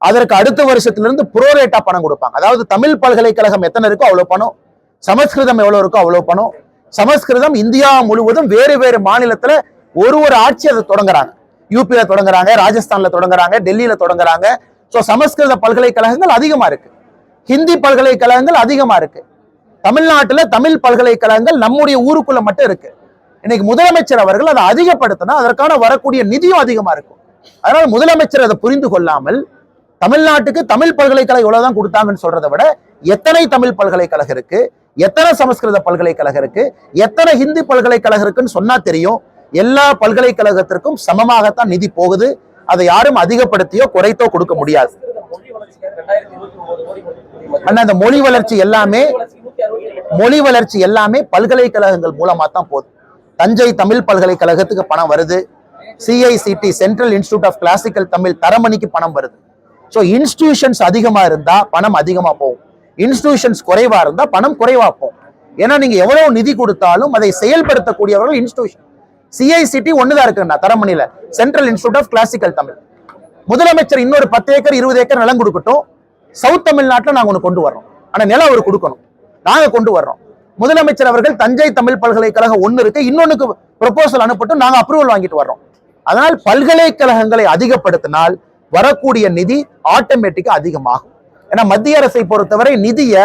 அதற்கு அடுத்த வருஷத்திலிருந்து புரோரேட்டா பணம் கொடுப்பாங்க. அதாவது தமிழ் பல்கலைக்கழகம் எத்தனை இருக்கோ அவ்வளவு பணம், சமஸ்கிருதம் எவ்வளவு இருக்கோ அவ்வளவு பணம். சமஸ்கிருதம் இந்தியா முழுவதும் வேறு வேறு மாநிலத்துல ஒரு ஆட்சி அதை தொடங்குறாங்க. யூபியில தொடங்குறாங்க, ராஜஸ்தான்ல தொடங்குறாங்க, டெல்லியில தொடங்குறாங்க. சோ சமஸ்கிருத பல்கலைக்கழகங்கள் அதிகமா இருக்கு, ஹிந்தி பல்கலைக்கழகங்கள் அதிகமா இருக்கு. தமிழ்நாட்டுல தமிழ் பல்கலைக்கழகங்கள் நம்முடைய ஊருக்குள்ள மட்டும் இருக்கு. இன்னைக்கு முதலமைச்சர் அவர்கள் அதை அதிகப்படுத்தினா அதற்கான வரக்கூடிய நிதியும் அதிகமா இருக்கும். அதனால முதலமைச்சர் அதை புரிந்து கொள்ளாமல் தமிழ்நாட்டுக்கு தமிழ் பல்கலைக்கழகம் இவ்வளவுதான் கொடுத்தாங்கன்னு சொல்றதை விட எத்தனை தமிழ் பல்கலைக்கழகம் இருக்கு, எத்தனை சமஸ்கிருத பல்கலைக்கழகம் இருக்கு, எத்தனை ஹிந்தி பல்கலைக்கழகம் இருக்குன்னு சொன்னா தெரியும். எல்லா பல்கலைக்கழகத்திற்கும் சமமாகத்தான் நிதி போகுது. அதை யாரும் அதிகப்படுத்தியோ குறைத்தோ கொடுக்க முடியாது. ஆனா இந்த மொழி வளர்ச்சி எல்லாமே பல்கலைக்கழகங்கள் மூலமா தான் போகுது. தஞ்சை தமிழ் பல்கலைக்கழகத்துக்கு பணம் வருது, CICT central institute of classical Tamil தரமணிக்கு பணம் வருது. ஸோ இன்ஸ்டிடியூஷன்ஸ் அதிகமா இருந்தா பணம் அதிகமா போகும், இன்ஸ்டிடியூஷன்ஸ் குறைவா இருந்தா பணம் குறைவா போகும். ஏன்னா நீங்க எவ்வளவு நிதி கொடுத்தாலும் அதை செயல்படுத்தக்கூடியவர்கள் இன்ஸ்டிடியூஷன். CICT ஒண்ணுதான் இருக்குன்னா தரமணியில central institute of classical Tamil. முதலமைச்சர் இன்னொரு 10 ஏக்கர் 20 ஏக்கர் நிலம் கொடுக்கட்டும், சவுத் தமிழ்நாட்டில் நாங்க ஒண்ணு கொண்டு வர்றோம். ஆனா நிலம் அவர் கொடுக்கணும், நாங்க கொண்டு வர்றோம். முதலமைச்சர் அவர்கள் தஞ்சை தமிழ் பல்கலைக்கழகம் ஒண்ணு இருக்கு, இன்னொன்னுக்கு ப்ரொபோசல் அனுப்பட்டும், நாங்க அப்ரூவல் வாங்கிட்டு வர்றோம். அதனால் பல்கலைக்கழகங்களை அதிகப்படுத்தினால் வரக்கூடிய நிதி ஆட்டோமேட்டிக்கா அதிகமாகும். ஏன்னா மத்திய அரசை பொறுத்தவரை நிதியை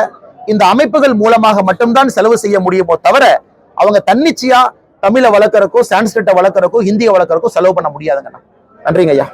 இந்த அமைப்புகள் மூலமாக மட்டும்தான் செலவு செய்ய முடியுமோ தவிர அவங்க தன்னிச்சையா தமிழை வளர்க்கறக்கோ, சான்ஸ்கிரிட்டை வளர்க்கறக்கோ, ஹிந்தியை வளர்க்கறக்கோ செலவு பண்ண முடியாதுங்கண்ணா. நன்றிங்க ஐயா.